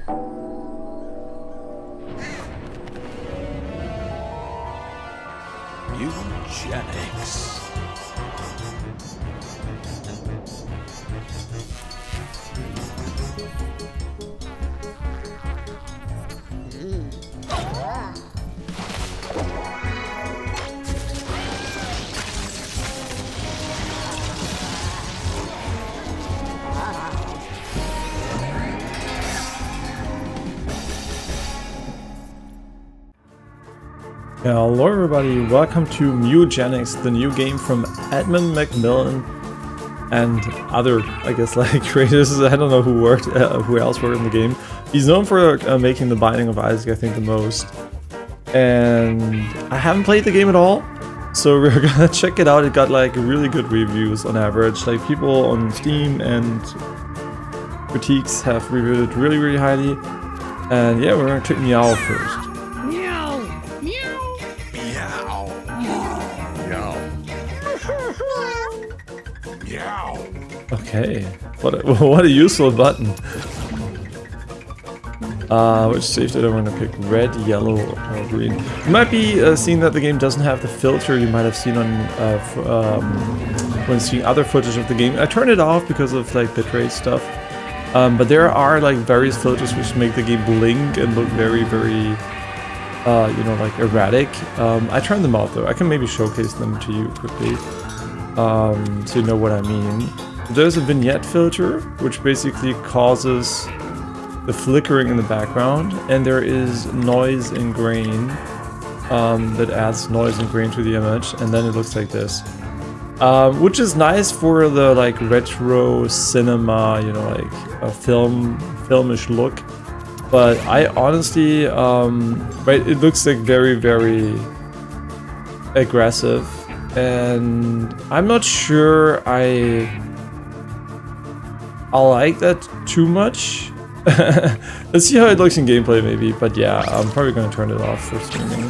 Mewgenics. Hello everybody, welcome to Mewgenics, the new game from Edmund Macmillan and other, I guess, like creators. I don't know who else worked in the game. He's known for making The Binding of Isaac, I think, the most. And I haven't played the game at all, so we're gonna check it out. It got like really good reviews on average. Like people on Steam and critiques have reviewed it really, really highly. And yeah, we're gonna click Meow first. Okay, what a useful button. Which save data I'm gonna pick? Red, yellow, or green. You might be seeing that the game doesn't have the filter you might have seen on when seeing other footage of the game. I turned it off because of like bitrate stuff. But there are like various filters which make the game blink and look very, very, you know, like erratic. I turned them off though. I can maybe showcase them to you quickly, so you know what I mean. There's a vignette filter, which basically causes the flickering in the background, and there is noise and grain that adds noise and grain to the image, and then it looks like this, which is nice for the like retro cinema, you know, like a filmish look. But I honestly, right, it looks like very, very aggressive, and I'm not sure I like that too much. Let's see how it looks in gameplay maybe, but yeah, I'm probably gonna turn it off for streaming.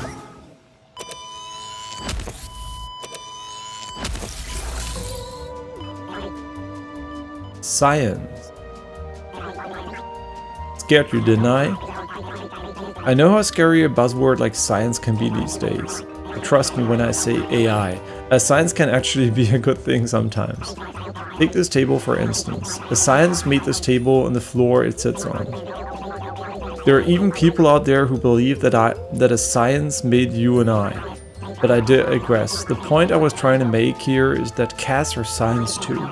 Science. Scared you, didn't I? I know how scary a buzzword like science can be these days. But trust me when I say AI, as science can actually be a good thing sometimes. Take this table for instance. The science made this table and the floor it sits on. There are even people out there who believe that a science made you and I. But I digress. The point I was trying to make here is that cats are science too.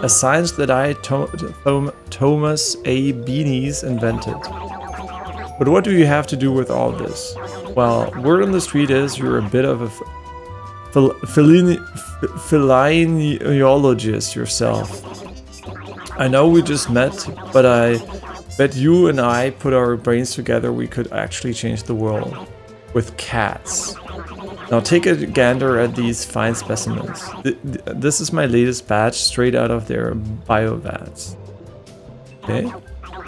A science that Thomas A. Beanies invented. But what do you have to do with all this? Well, word on the street is you're a bit of a philineologist yourself. I know we just met, but I bet you and I put our brains together we could actually change the world. With cats. Now take a gander at these fine specimens. This is my latest batch straight out of their biovats. Okay?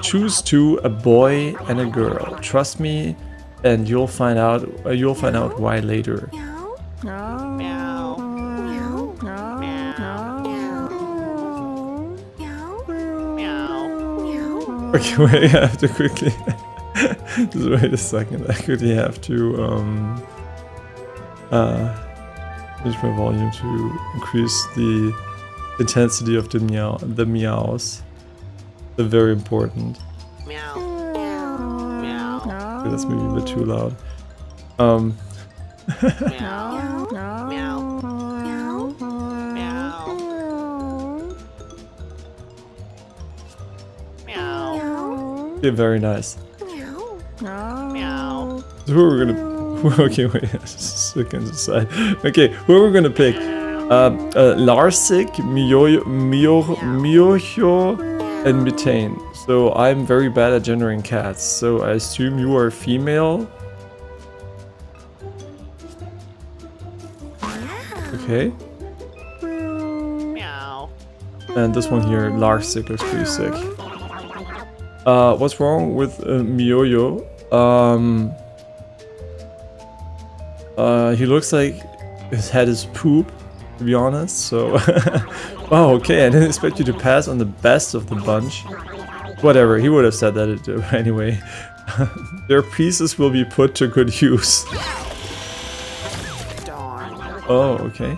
Choose two, a boy and a girl. Trust me, and you'll find out why later. Okay, wait, I have to quickly just wait a second. I quickly have to change my volume to increase the intensity of the meows. They're very important. Meow. Meow. Okay, that's maybe a bit too loud. Meow. Meow. Yeah, very nice. Meow. So who are we gonna? Okay, wait, just a second aside. Okay, who are we gonna pick? Larsik, Myoho, and Methane. So I'm very bad at gendering cats. So I assume you are female. Okay. Meow. And this one here, Larsik, looks pretty sick. What's wrong with Myoho? He looks like his head is poop, to be honest, so... Wow, okay, I didn't expect you to pass on the best of the bunch. Whatever, he would have said that anyway. Their pieces will be put to good use. Oh, okay.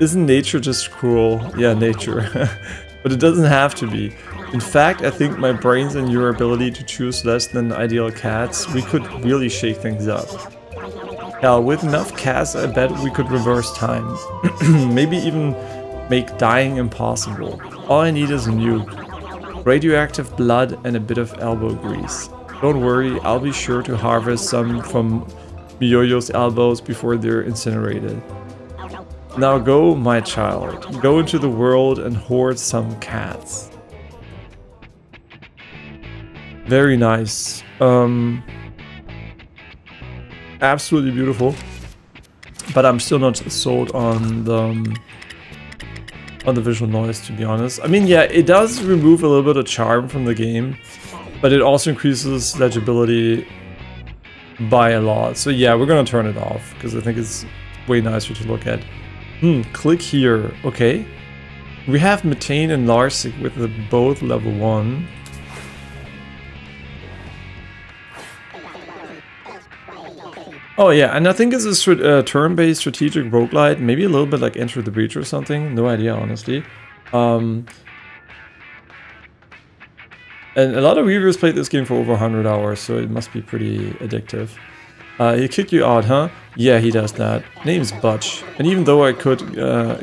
Isn't nature just cruel? Yeah, nature. But it doesn't have to be. In fact, I think my brains and your ability to choose less than ideal cats, we could really shake things up. Hell, with enough cats, I bet we could reverse time. Maybe even make dying impossible. All I need is a nuke. Radioactive blood and a bit of elbow grease. Don't worry, I'll be sure to harvest some from Miyoyo's elbows before they're incinerated. Now go, my child. Go into the world and hoard some cats. Very nice. Absolutely beautiful. But I'm still not sold on the visual noise, to be honest. I mean, yeah, it does remove a little bit of charm from the game, but it also increases legibility by a lot. So yeah, we're gonna turn it off because I think it's way nicer to look at. Click here. Okay. We have Methane and Larsic with both level 1. Oh yeah, and I think it's a turn-based strategic roguelite, maybe a little bit like Enter the Breach or something. No idea, honestly. And a lot of reviewers played this game for over 100 hours, so it must be pretty addictive. He kicked you out, huh? Yeah, he does that. Name's Butch. And even though I could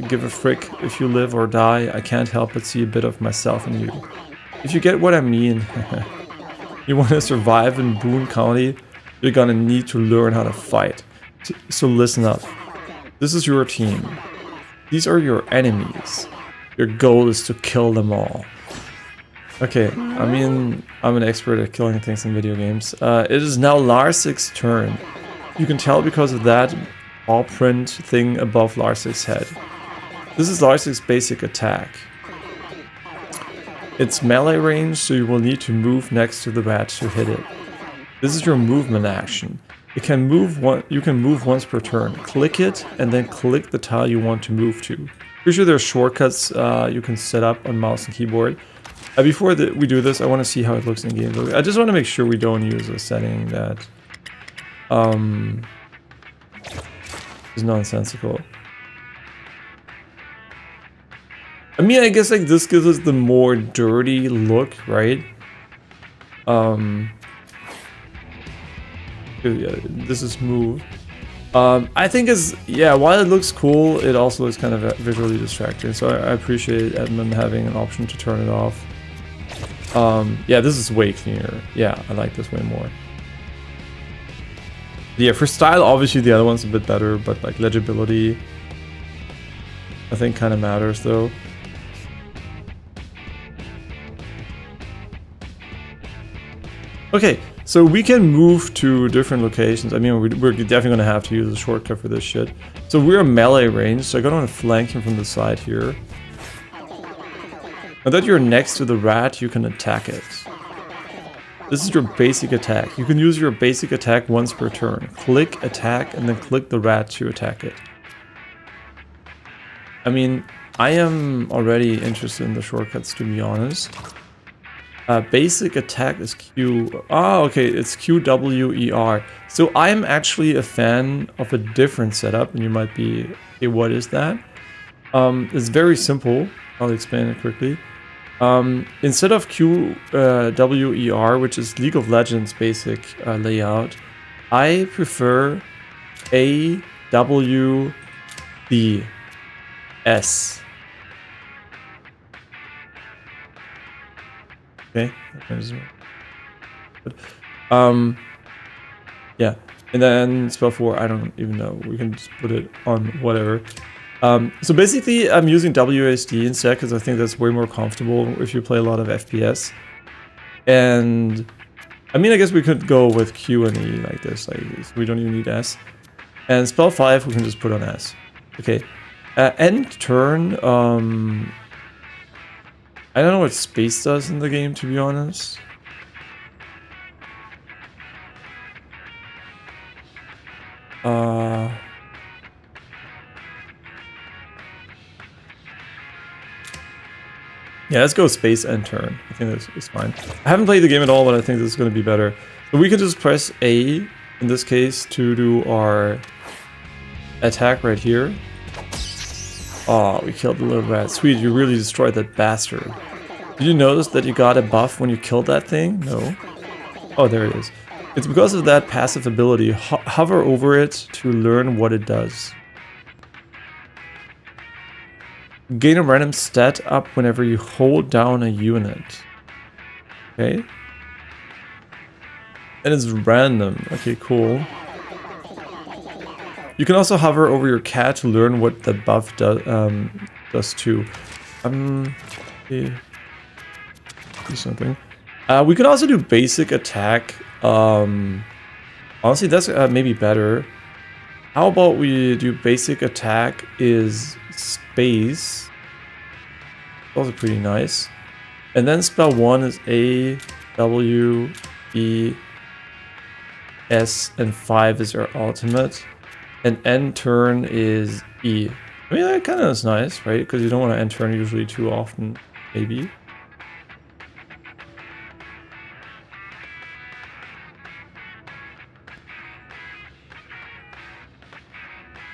give a frick if you live or die, I can't help but see a bit of myself in you. If you get what I mean. You want to survive in Boone County? You're gonna need to learn how to fight. So listen up. This is your team. These are your enemies. Your goal is to kill them all. Okay, I mean, I'm an expert at killing things in video games. It is now Larsic's turn. You can tell because of that paw print thing above Larsic's head. This is Larsic's basic attack. It's melee range, so you will need to move next to the rat to hit it. This is your movement action. You can move once per turn. Click it and then click the tile you want to move to. Pretty sure there's shortcuts you can set up on mouse and keyboard. Before we do this, I want to see how it looks in game. I just want to make sure we don't use a setting that is nonsensical. I mean, I guess like this gives us the more dirty look, right? Yeah, this is move. I think while it looks cool, it also looks kind of visually distracting. So I appreciate Edmund having an option to turn it off. Yeah, this is way cleaner. Yeah, I like this way more. Yeah, for style, obviously the other one's a bit better, but like legibility, I think kind of matters though. Okay, so we can move to different locations. I mean, we're definitely going to have to use a shortcut for this shit. So we're melee range, so I don't want to flank him from the side here. Now that you're next to the rat, you can attack it. This is your basic attack. You can use your basic attack once per turn. Click attack and then click the rat to attack it. I mean, I am already interested in the shortcuts, to be honest. Basic attack is Q. Ah, okay, it's QWER. So I'm actually a fan of a different setup, and you might be, hey, what is that? It's very simple. I'll explain it quickly. Instead of QWER, which is League of Legends basic layout, I prefer AWBS. Okay. Yeah, and then spell 4, I don't even know. We can just put it on whatever. So basically, I'm using WASD instead because I think that's way more comfortable if you play a lot of FPS. And I mean, I guess we could go with Q and E like this. Like we don't even need S. And spell 5, we can just put on S. Okay. End turn. I don't know what space does in the game, to be honest. Yeah, let's go space and turn. I think this is fine. I haven't played the game at all, but I think this is going to be better. So we can just press A, in this case, to do our attack right here. Oh, we killed the little rat. Sweet, you really destroyed that bastard. Did you notice that you got a buff when you killed that thing? No. Oh, there it is. It's because of that passive ability. Hover over it to learn what it does. Gain a random stat up whenever you hold down a unit. Okay. And it's random. Okay, cool. You can also hover over your cat to learn what the buff does too. Okay. Do something. We can also do basic attack. Honestly, that's maybe better. How about we do basic attack is space. Also pretty nice. And then spell 1 is A, W, E, S, and 5 is our ultimate. And end turn is E. I mean, that kind of is nice, right? Because you don't want to end turn usually too often, maybe.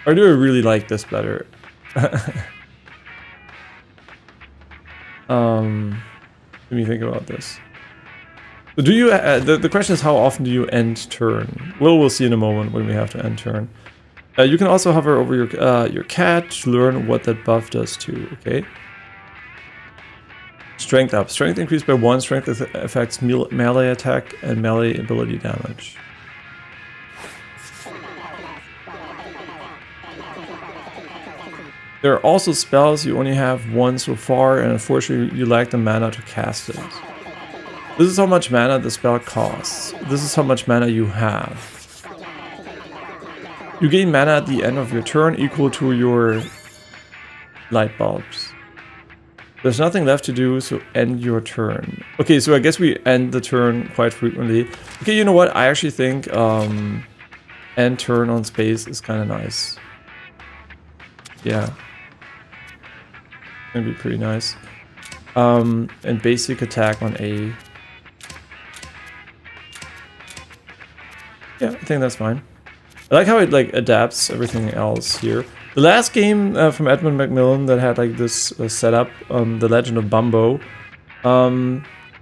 Or do I really like this better? Let me think about this. So do you? The question is, how often do you end turn? Well, we'll see in a moment when we have to end turn. You can also hover over your cat to learn what that buff does too. Okay. Strength up. Strength increased by 1. Strength affects melee attack and melee ability damage. There are also spells you only have 1 so far, and unfortunately you lack the mana to cast it. This is how much mana the spell costs. This is how much mana you have. You gain mana at the end of your turn equal to your light bulbs. There's nothing left to do, so end your turn. Okay, so I guess we end the turn quite frequently. Okay, you know what? I actually think end turn on space is kind of nice. Yeah. Gonna be pretty nice. And basic attack on A. Yeah, I think that's fine. I like how it like adapts everything else here. The last game from Edmund Macmillan that had like this setup, The Legend of Bumbo,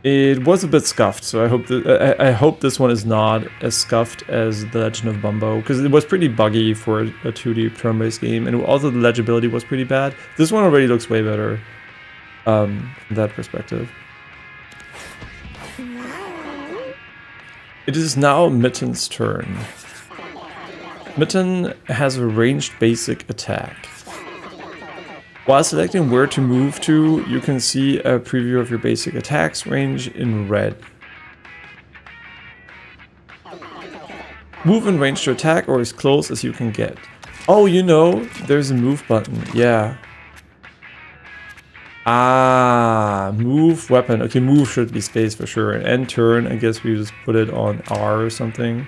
it was a bit scuffed. So I hope this one is not as scuffed as The Legend of Bumbo, because it was pretty buggy for a 2D turn-based game, and also the legibility was pretty bad. This one already looks way better from that perspective. It is now Mitten's turn. Mitten has a ranged basic attack. While selecting where to move to, you can see a preview of your basic attacks range in red. Move in range to attack or as close as you can get. Oh, you know, there's a move button. Yeah. Ah, move weapon. Okay, move should be space for sure. And end turn, I guess we just put it on R or something.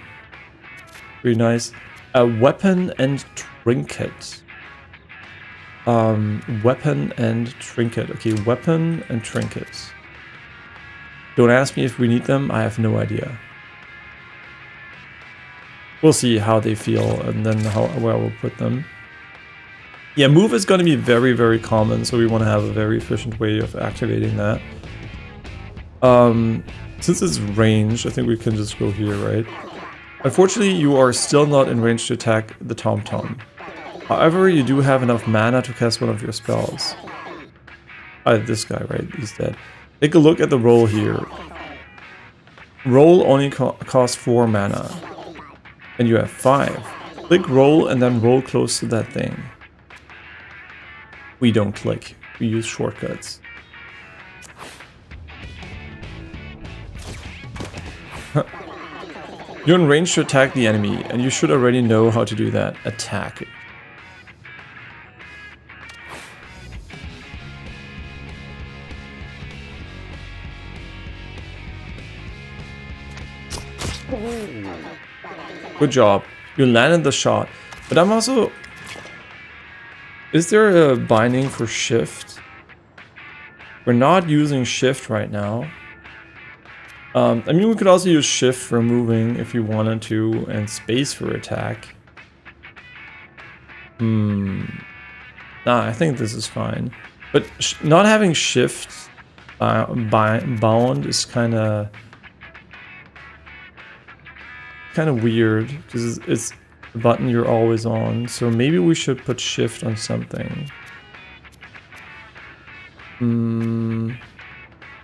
Pretty nice. A weapon and trinket. Weapon and trinket. Okay, weapon and trinket. Don't ask me if we need them. I have no idea. We'll see how they feel and then where we'll put them. Yeah, move is going to be very, very common, so we want to have a very efficient way of activating that. Since it's ranged, I think we can just go here, right? Unfortunately, you are still not in range to attack the Tom-Tom. However, you do have enough mana to cast one of your spells. This guy, right? He's dead. Take a look at the roll here. Roll only costs 4 mana. And you have 5. Click roll and then roll close to that thing. We don't click. We use shortcuts. You're in range to attack the enemy, and you should already know how to do that. Attack. Good job. You landed the shot. But I'm also... Is there a binding for shift? We're not using shift right now. I mean, we could also use shift for moving if you wanted to, and space for attack. Nah, I think this is fine. But not having shift bound is kind of weird, because it's the button you're always on. So maybe we should put shift on something.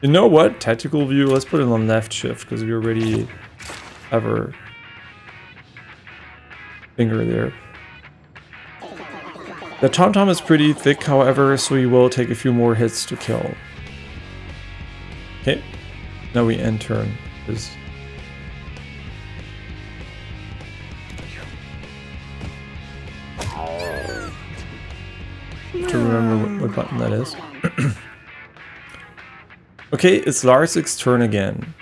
You know what? Tactical view, let's put it on left shift, because we already have our finger there. The TomTom is pretty thick, however, so we will take a few more hits to kill. Okay, now we end turn. To remember what button that is. Okay, it's Larsik's turn again.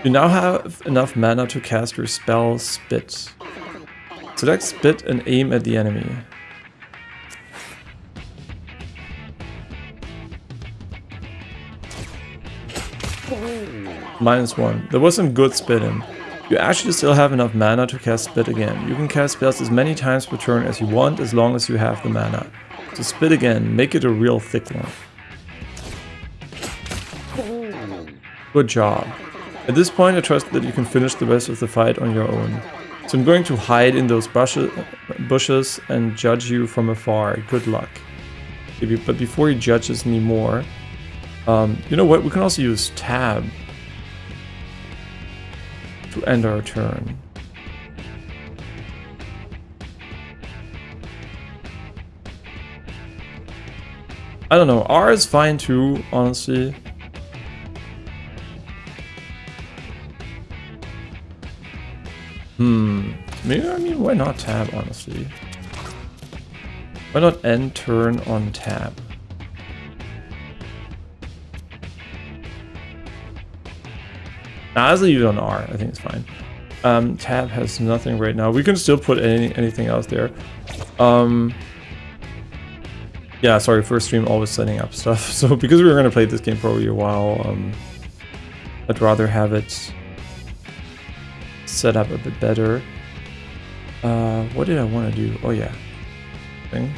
You now have enough mana to cast your spell Spit. Select Spit and aim at the enemy. -1. There was some good spit in. You actually still have enough mana to cast Spit again. You can cast spells as many times per turn as you want, as long as you have the mana. So Spit again, make it a real thick one. Good job. At this point I trust that you can finish the rest of the fight on your own. So I'm going to hide in those bushes and judge you from afar. Good luck. But before he judges me more, you know what, we can also use tab to end our turn. I don't know, R is fine too, honestly. Maybe, I mean, why not tab, honestly? Why not end turn on tab? Nah, let's leave it on R, I think it's fine. Tab has nothing right now. We can still put anything else there. Yeah, sorry, first stream always setting up stuff. So because we were going to play this game probably a while, I'd rather have it set up a bit better. What did I want to do? Oh yeah, thing.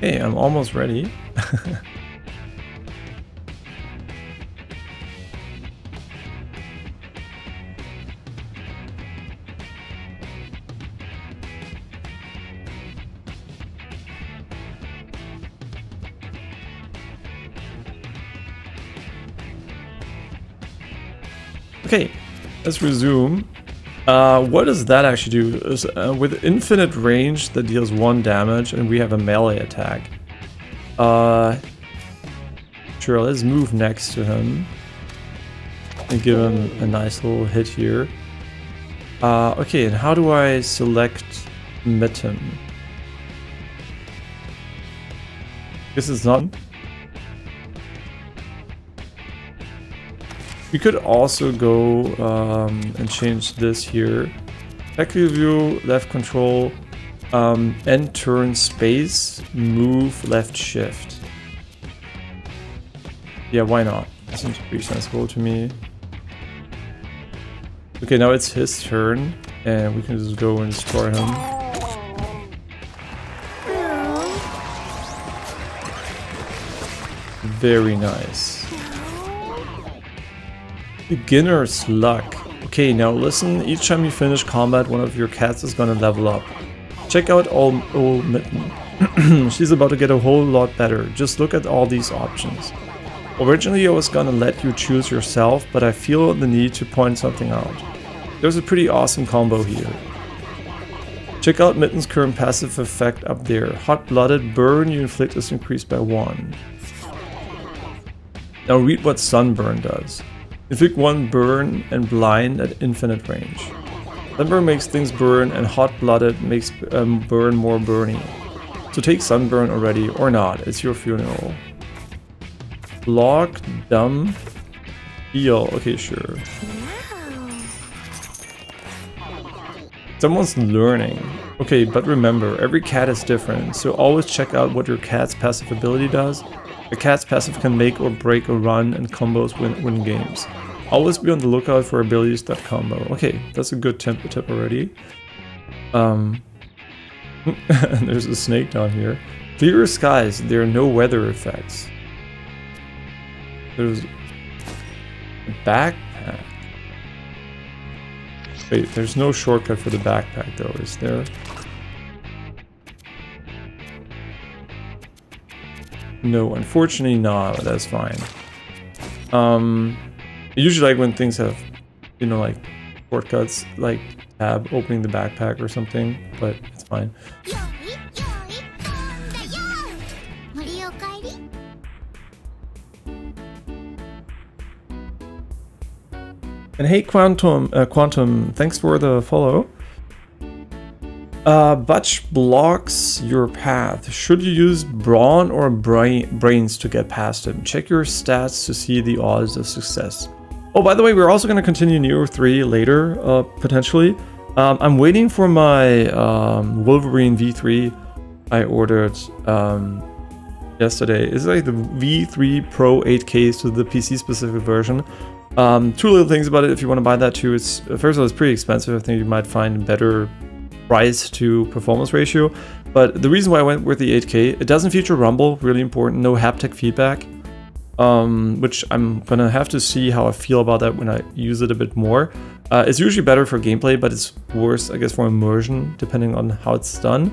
Hey, I'm almost ready. Okay, let's resume. What does that actually do? With infinite range that deals 1 damage and we have a melee attack. Sure, let's move next to him and give him a nice little hit here. Okay, and how do I select Mitten? This is not. We could also go and change this here. Tactical view, left control, end turn space, move left shift. Yeah, why not? That seems pretty sensible to me. Okay, now it's his turn, and we can just go and destroy him. Very nice. Beginner's luck. Okay, now listen, each time you finish combat, one of your cats is gonna level up. Check out old Mitten. She's about to get a whole lot better. Just look at all these options. Originally I was gonna let you choose yourself, but I feel the need to point something out. There's a pretty awesome combo here. Check out Mitten's current passive effect up there. Hot-blooded burn you inflict is increased by 1. Now read what Sunburn does. Inflict 1 burn and blind at infinite range. Sunburn makes things burn, and hot-blooded makes burn more burny. So take Sunburn already, or not, it's your funeral. Block, dumb, heal, okay sure. Someone's learning. Okay, but remember, every cat is different, so always check out what your cat's passive ability does. A cat's passive can make or break a run, and combos win games. Always be on the lookout for abilities that combo. Okay, that's a good tip already. There's a snake down here. Clear skies, there are no weather effects. There's a backpack. Wait, there's no shortcut for the backpack though, is there? No, unfortunately not, but that's fine. I usually like when things have, you know, like shortcuts, like tab opening the backpack or something, but it's fine. And hey Quantum, thanks for the follow. Butch blocks your path. Should you use brawn or brains to get past him? Check your stats to see the odds of success. Oh, by the way, we're also going to continue Neo 3 later, potentially. I'm waiting for my Wolverine V3 I ordered yesterday. It's like the V3 Pro 8K, so the PC specific version. Two little things about it if you want to buy that too. It's first of all, it's pretty expensive. I think you might find a better price to performance ratio. But the reason why I went with the 8K, it doesn't feature rumble, really important, no haptic feedback. Which I'm gonna have to see how I feel about that when I use it a bit more. It's usually better for gameplay, but it's worse, I guess, for immersion, depending on how it's done.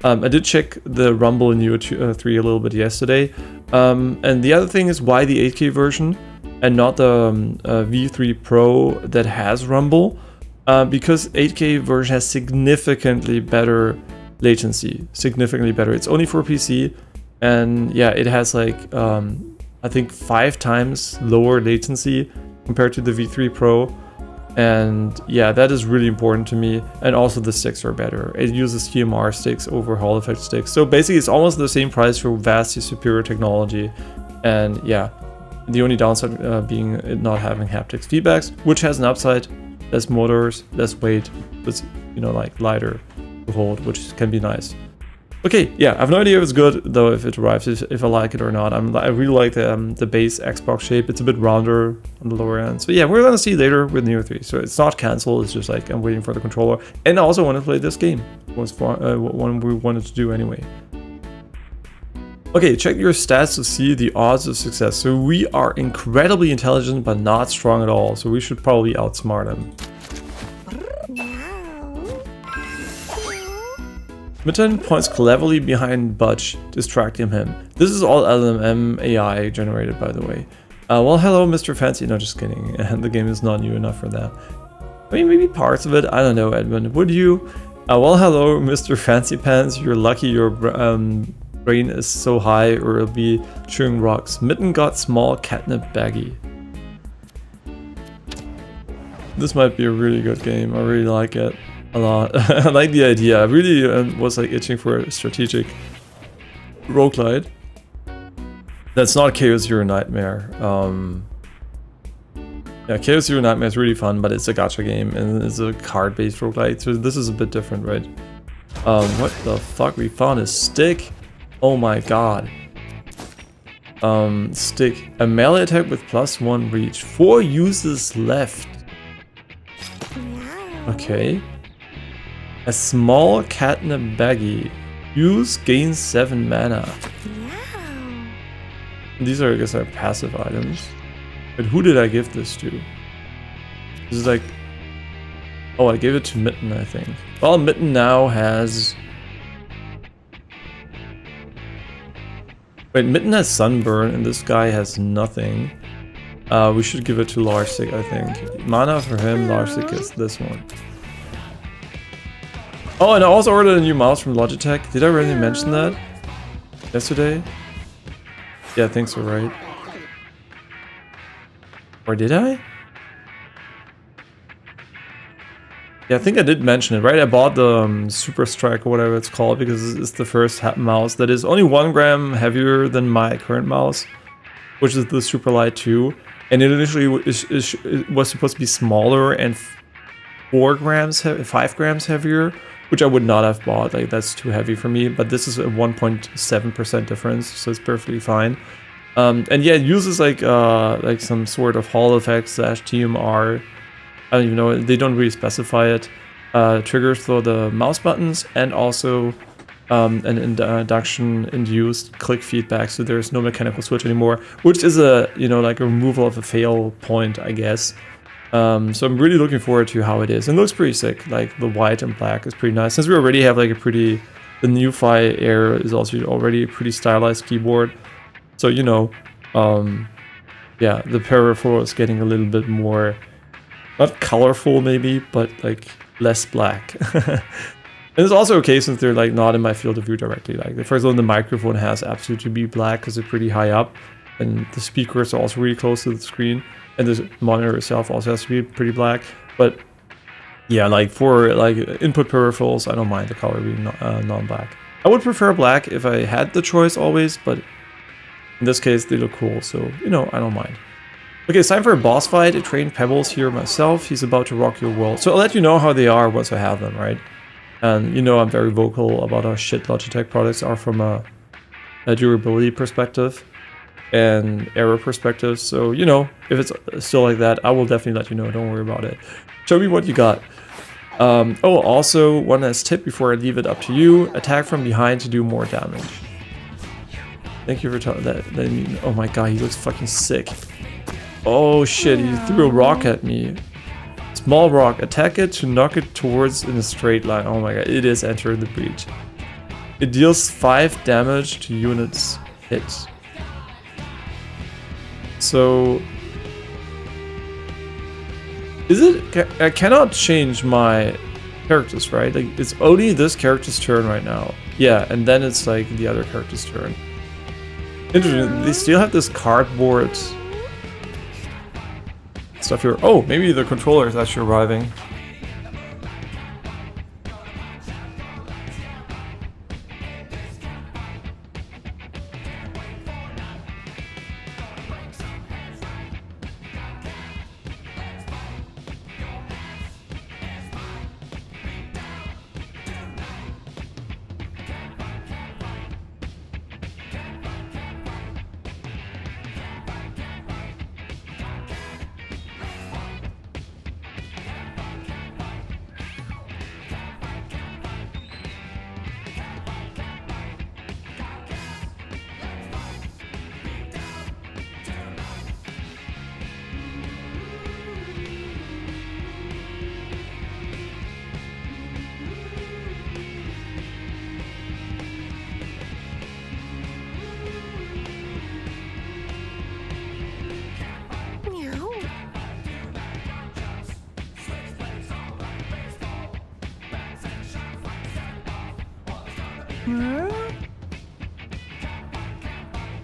I did check the rumble in Neo 3 a little bit yesterday. And the other thing is why the 8K version and not the V3 Pro that has rumble. Because 8K version has significantly better latency, significantly better. It's only for PC, and yeah, it has like I think 5 times lower latency compared to the V3 Pro, and yeah, that is really important to me. And also the sticks are better. It uses TMR sticks over Hall effect sticks, so basically it's almost the same price for vastly superior technology. And yeah, the only downside being it not having haptics feedbacks, which has an upside. Less motors, less weight, but you know, like lighter to hold, which can be nice. Okay, yeah, I have no idea if it's good though, if it arrives, if I like it or not. I really like the base Xbox shape. It's a bit rounder on the lower end. So yeah, we're gonna see later with Neo 3. So it's not cancelled. It's just like I'm waiting for the controller, and I also want to play this game. It was one we wanted to do anyway. Okay, check your stats to see the odds of success. So we are incredibly intelligent, but not strong at all. So we should probably outsmart him. Mitten points cleverly behind Butch, distracting him. This is all LMM AI generated, by the way. Well, hello, Mr. Fancy. No, just kidding. The game is not new enough for that. I mean, maybe parts of it. I don't know, Edmund. Would you? Well, hello, Mr. Fancy Pants. You're lucky your brain is so high, or it'll be chewing rocks. Mitten got small catnip baggy. This might be a really good game. I really like it a lot. I like the idea. I really was like itching for a strategic roguelite. That's not Chaos Zero Nightmare. Yeah, Chaos Zero Nightmare is really fun, but it's a gacha game and it's a card-based roguelite, so this is a bit different, right? What the fuck? We found a stick. Oh my god. Stick. A melee attack with +1 reach. 4 uses left. Okay. A small catnip baggie. Use gains 7 mana. Wow. These are, I guess, are passive items. But who did I give this to? This is like... Oh, I gave it to Mitten, I think. Well, Mitten now has... Wait, Mitten has Sunburn, and this guy has nothing. We should give it to Larsic, I think. Mana for him, Larsic is this one. Oh, and I also ordered a new mouse from Logitech. Did I already mention that? Yesterday? Yeah, I think so, right? Or did I? Yeah, I think I did mention it, right? I bought the Super Strike or whatever it's called because it's the first mouse that is only 1 gram heavier than my current mouse, which is the Super Light 2. And it initially was supposed to be smaller and 5 grams heavier, which I would not have bought. Like, that's too heavy for me. But this is a 1.7% difference, so it's perfectly fine. And yeah, it uses like some sort of Hall effect / TMR. I don't even know, they don't really specify it. Triggers for the mouse buttons and also an induction induced click feedback, so there's no mechanical switch anymore, which is a, you know, like a removal of a fail point, I guess. So I'm really looking forward to how it is. It looks pretty sick. Like the white and black is pretty nice. Since we already have like the NuFi Air is also already a pretty stylized keyboard. So, you know, yeah, the peripheral is getting a little bit more, not colorful maybe, but like less black. And it's also okay since they're like not in my field of view directly. Like for example, the microphone has absolutely to be black because it's pretty high up, and the speakers are also really close to the screen, and the monitor itself also has to be pretty black. But yeah, like for like input peripherals, I don't mind the color being non-black. I would prefer black if I had the choice always, but in this case they look cool, so you know, I don't mind. Okay, it's time for a boss fight. I trained Pebbles here myself. He's about to rock your world. So I'll let you know how they are once I have them, right? And you know I'm very vocal about how shit Logitech products are from a durability perspective and error perspective. So, you know, if it's still like that, I will definitely let you know. Don't worry about it. Show me what you got. Oh, also, one last tip before I leave it up to you. Attack from behind to do more damage. Thank you for telling that. Oh my god, he looks fucking sick. Oh shit, he threw a rock at me. Small rock, attack it to knock it towards in a straight line. Oh my god, it is entering the breach. It deals 5 damage to units hit. So... is it... I cannot change my characters, right? Like, it's only this character's turn right now. Yeah, and then it's like the other character's turn. Interesting, they still have this cardboard stuff here. Oh, maybe the controller is actually arriving.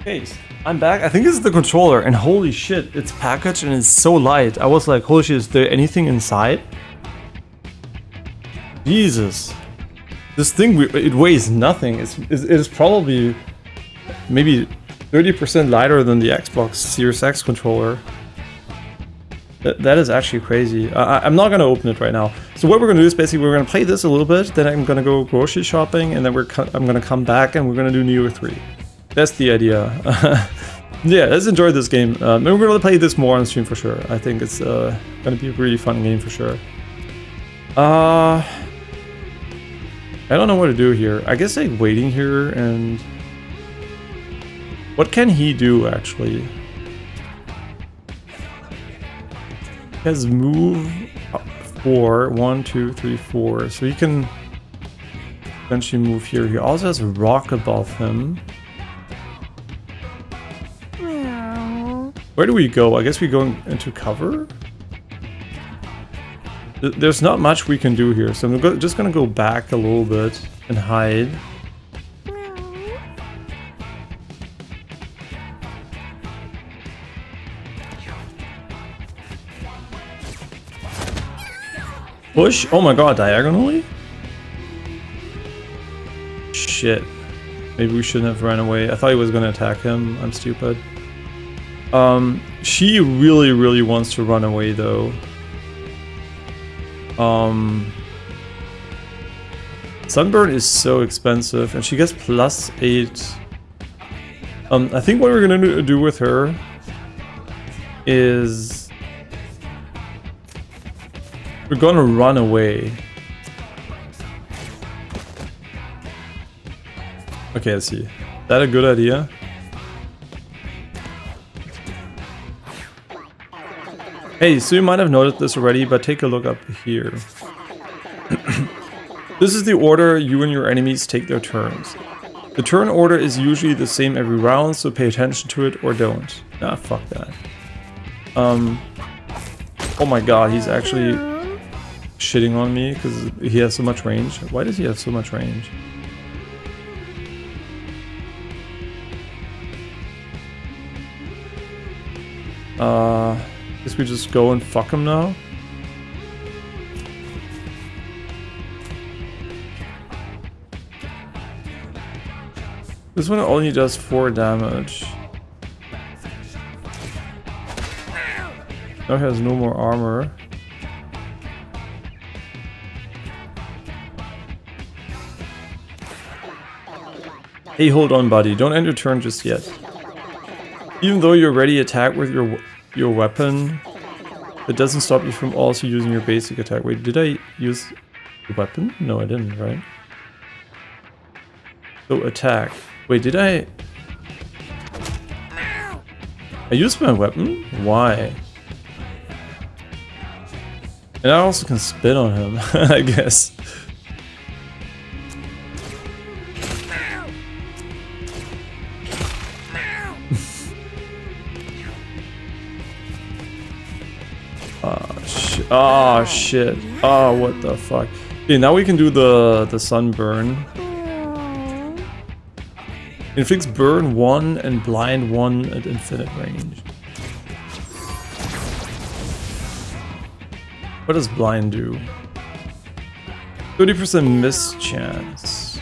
Okay, I'm back. I think this is the controller, and holy shit, it's packaged and it's so light. I was like, holy shit, is there anything inside? Jesus. This thing, it weighs nothing. It is probably maybe 30% lighter than the Xbox Series X controller. That is actually crazy. I'm not gonna open it right now. So what we're gonna do is basically we're gonna play this a little bit, then I'm gonna go grocery shopping, and then I'm gonna come back and we're gonna do Neo 3. That's the idea. Yeah, let's enjoy this game. And we're gonna play this more on stream for sure. I think it's gonna be a really fun game for sure. I don't know what to do here. I guess like waiting here and... What can he do actually? He has move 4, 1, 2, 3, 4. So he can eventually move here. He also has rock above him. Where do we go? I guess we go into cover? There's not much we can do here, so I'm just gonna go back a little bit and hide. Push? Oh my god, diagonally? Shit. Maybe we shouldn't have ran away. I thought he was gonna attack him. I'm stupid. She really wants to run away though. Sunburn is so expensive and she gets +8. I think what we're gonna do with her is we're gonna run away. Okay, let's see. Is that a good idea? Hey, so you might have noticed this already, but take a look up here. This is the order you and your enemies take their turns. The turn order is usually the same every round, so pay attention to it or don't. Nah, fuck that. Oh my god, he's actually shitting on me because he has so much range. Why does he have so much range? Guess we just go and fuck him now. This one only does 4 damage. Now he has no more armor. Hey, hold on, buddy. Don't end your turn just yet. Even though you're ready to attack with your weapon, it doesn't stop you from also using your basic attack. Wait, did I use the weapon? No, I didn't, right? So attack. Wait, did I used my weapon? Why? And I also can spit on him, I guess. Oh shit. Oh, what the fuck. Okay, now we can do the sunburn. Inflicts burn 1 and blind 1 at infinite range. What does blind do? 30% miss chance.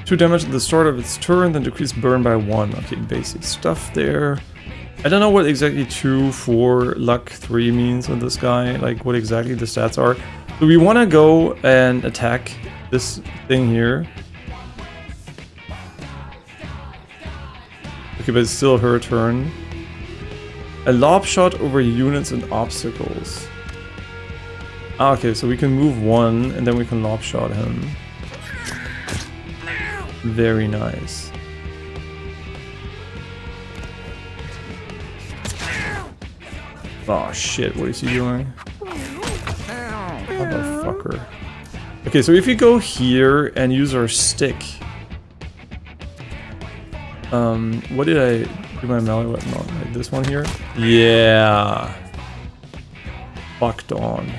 2 damage at the start of its turn, then decrease burn by 1. Okay, basic stuff there. I don't know what exactly 2, 4, luck 3 means on this guy, like what exactly the stats are. So we want to go and attack this thing here. Okay, but it's still her turn. A lob shot over units and obstacles. Ah, okay, so we can move 1 and then we can lob shot him. Very nice. Oh shit, what is he doing? Motherfucker. Okay, so if you go here and use our stick. What did I do my melee weapon on? Like this one here? Yeah. Fucked on.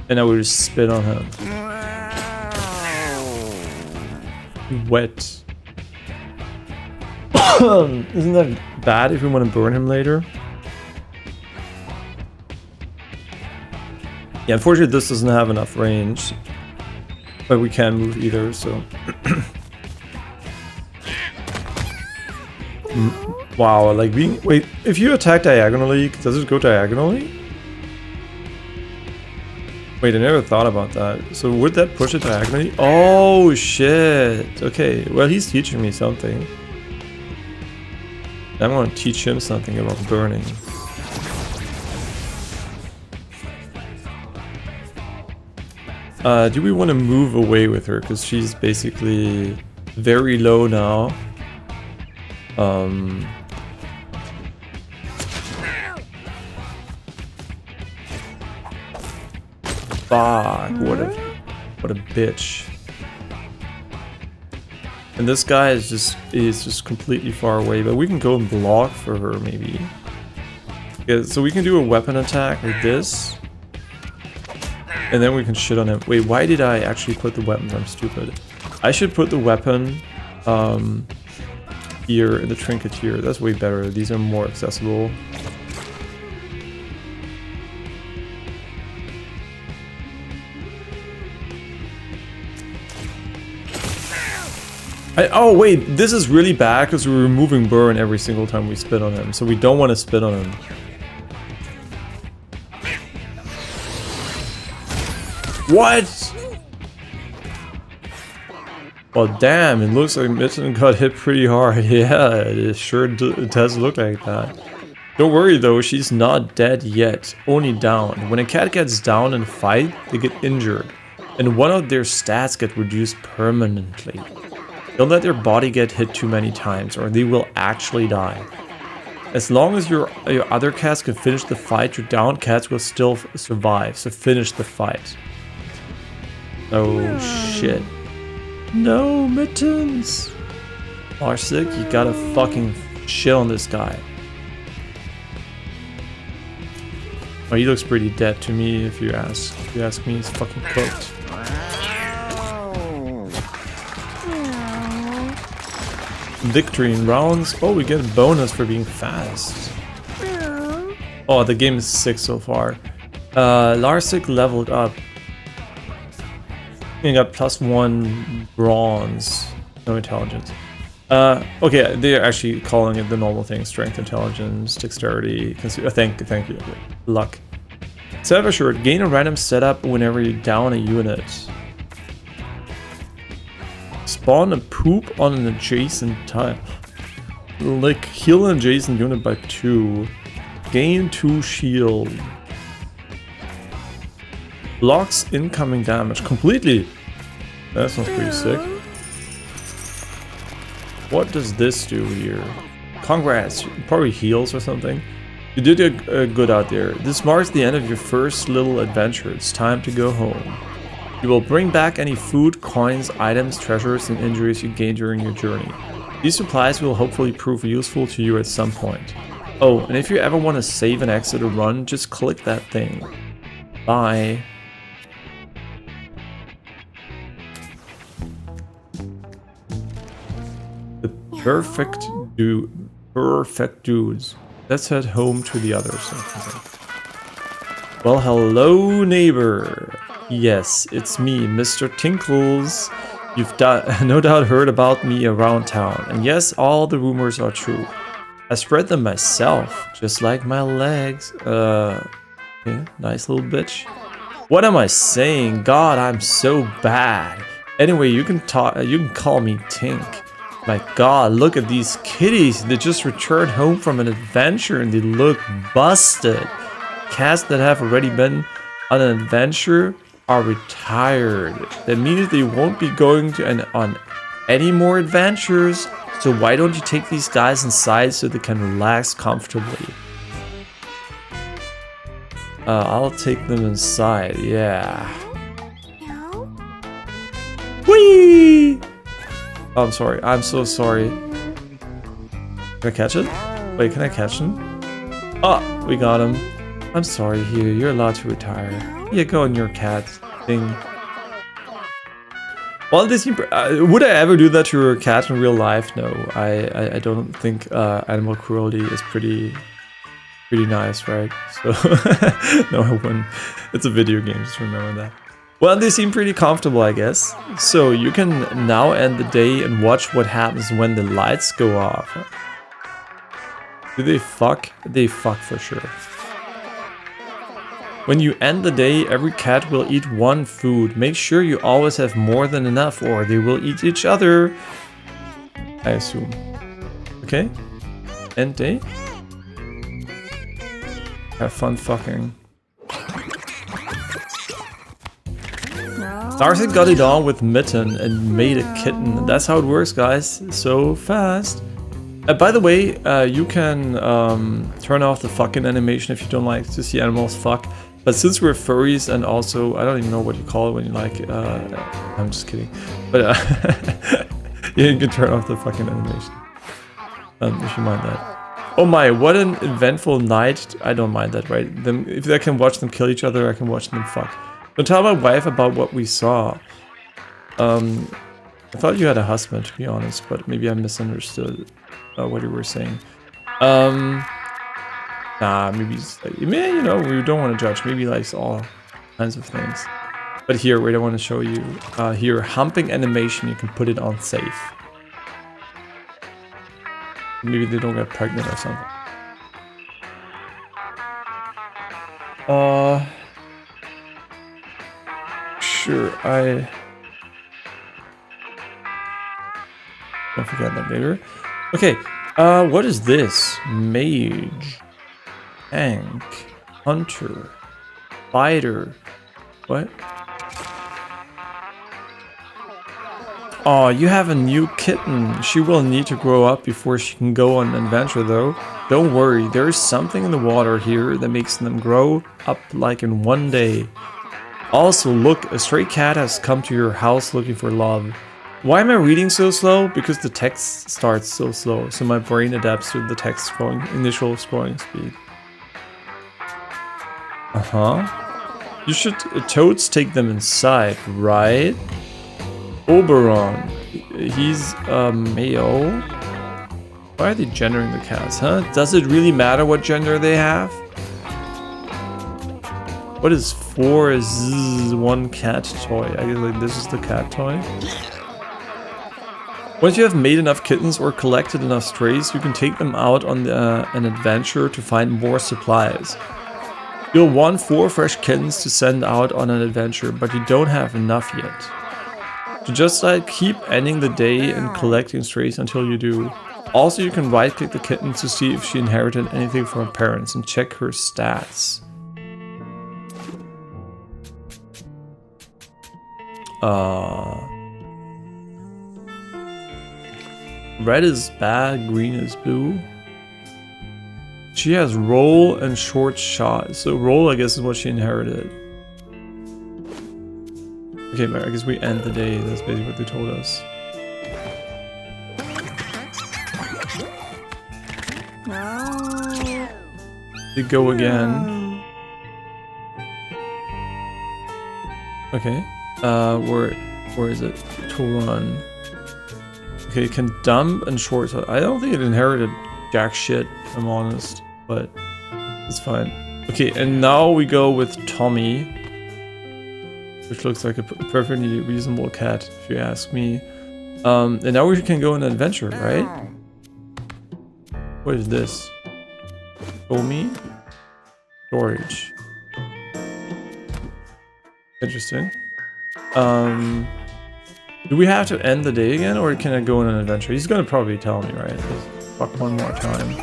And I would just spit on him. Wet. Isn't that bad if we want to burn him later? Yeah, unfortunately this doesn't have enough range. But we can move either, so... Wow, like being... Wait, if you attack diagonally, does it go diagonally? Wait, I never thought about that. So would that push it diagonally? Oh, shit. Okay, well he's teaching me something. I'm gonna teach him something about burning. Do we want to move away with her? Because she's basically very low now. Fuck, what a bitch. And this guy is just completely far away, but we can go and block for her maybe. Yeah, so we can do a weapon attack like this. And then we can shit on him. Wait, why did I actually put the weapon? I'm stupid. I should put the weapon here in the trinket here. That's way better. These are more accessible. Oh wait, this is really bad because we're removing burn every single time we spit on him. So we don't want to spit on him. What? Well, damn, it looks like Mitten got hit pretty hard. Yeah, it sure does look like that. Don't worry though, she's not dead yet, only down. When a cat gets down in a fight, they get injured, and one of their stats get reduced permanently. Don't let their body get hit too many times, or they will actually die. As long as your other cats can finish the fight, your downed cats will still survive, so finish the fight. Oh shit. No, Mittens! Larsic, you gotta fucking shit on this guy. Oh, he looks pretty dead to me if you ask. If you ask me, he's fucking cooked. Victory in rounds. Oh, we get a bonus for being fast. Oh, the game is 6 so far. Larsic leveled up. He got +1 bronze. No intelligence. Okay, they're actually calling it the normal thing. Strength, intelligence, dexterity, thank you. Luck. Self assured, gain a random setup whenever you down a unit. Spawn a poop on an adjacent tile. Like, heal an adjacent unit by 2. Gain 2 shield. Blocks incoming damage completely. That sounds pretty sick. What does this do here? Congrats, probably heals or something. You did good out there. This marks the end of your first little adventure. It's time to go home. You will bring back any food, coins, items, treasures, and injuries you gained during your journey. These supplies will hopefully prove useful to you at some point. Oh, and if you ever want to save and exit a run, just click that thing. Bye. The perfect dudes. Let's head home to the others. Well, hello, neighbor. Yes, it's me, Mr. Tinkles. You've no doubt heard about me around town. And yes, all the rumors are true. I spread them myself, just like my legs. Okay, nice little bitch. What am I saying? God, I'm so bad. Anyway, you can call me Tink. My God, look at these kitties. They just returned home from an adventure and they look busted. Cats that have already been on an adventure are retired. That means they won't be going on any more adventures. So why don't you take these guys inside so they can relax comfortably? I'll take them inside, yeah. Whee! Oh, I'm sorry. I'm so sorry. Can I catch it? Wait, can I catch him? Oh, we got him. I'm sorry, Hugh. You're allowed to retire. Yeah, go on your cat thing. Well, would I ever do that to a cat in real life? No, I don't think animal cruelty is pretty nice, right? So no, I wouldn't. It's a video game. Just remember that. Well, they seem pretty comfortable, I guess. So you can now end the day and watch what happens when the lights go off. Do they fuck? They fuck for sure. When you end the day, every cat will eat 1 food. Make sure you always have more than enough or they will eat each other. I assume. Okay? End day? Have fun fucking. Darcy got it on with Mitten and made a kitten. That's how it works, guys. So fast. By the way, you can turn off the fucking animation if you don't like to see animals fuck. But since we're furries and also, I don't even know what you call it when you like, I'm just kidding. But yeah, you can turn off the fucking animation. If you mind that. Oh my, what an eventful night. I don't mind that, right? If I can watch them kill each other, I can watch them fuck. Don't tell my wife about what we saw. I thought you had a husband, to be honest, but maybe I misunderstood what you were saying. Nah, maybe it's like, you know, we don't want to judge. Maybe he likes all kinds of things. But here, wait, I want to show you. Here, humping animation, you can put it on safe. Maybe they don't get pregnant or something. Sure, I'll forget that later. Okay, what is this? Mage, tank, hunter, fighter. What? Oh, you have a new kitten. She will need to grow up before she can go on an adventure, though. Don't worry, there is something in the water here that makes them grow up like in one day. Also, look, a stray cat has come to your house looking for love. Why am I reading so slow? Because the text starts so slow, so my brain adapts to the text initial scrolling speed. You should toads take them inside, right? Oberon. He's male. Why are they gendering the cats, huh? Does it really matter what gender they have? What is 4 1 cat toy? I guess like this is the cat toy. Once you have made enough kittens or collected enough strays, you can take them out on an adventure to find more supplies. You'll want 4 fresh kittens to send out on an adventure, but you don't have enough yet. So just like keep ending the day and collecting strays until you do. Also, you can right click the kitten to see if she inherited anything from her parents and check her stats. Red is bad, green is blue. She has roll and short shot. So roll, I guess, is what she inherited. Okay, but I guess we end the day. That's basically what they told us. They go again. Okay. Where is it? To run. Okay, it can dump and short shot. I don't think it inherited jack shit, if I'm honest, but it's fine. Okay, and now we go with Tommy, which looks like a perfectly reasonable cat, if you ask me. And now we can go on an adventure, right? What is this? Tommy? Storage. Interesting. Do we have to end the day again, or can I go on an adventure? He's gonna probably tell me, right? Just fuck one more time.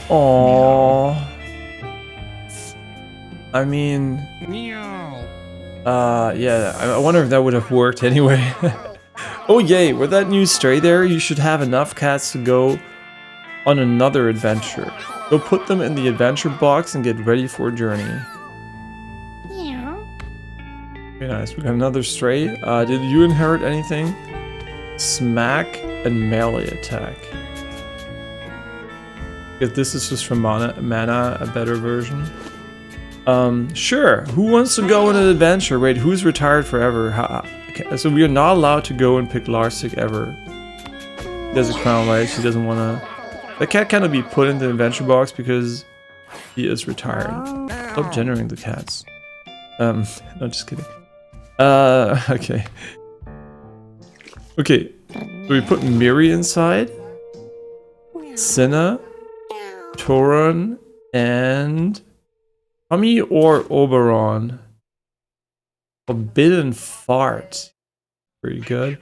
Aww. I mean, yeah. I wonder if that would have worked anyway. Oh yay! With that new stray there, you should have enough cats to go on another adventure. Go put them in the adventure box and get ready for a journey. Very nice. We got another stray. Did you inherit anything? Smack and melee attack. If this is just from Mana, a better version. Sure. Who wants to go on an adventure? Wait, who's retired forever? So we are not allowed to go and pick Larsic ever. There's a crown, right? She doesn't want to. The cat cannot be put in the adventure box because he is retired. Stop generating the cats. No, just kidding. Okay. Okay. So we put Miri inside, Cinna, Toran, and Tommy or Oberon. Forbidden fart. Pretty good.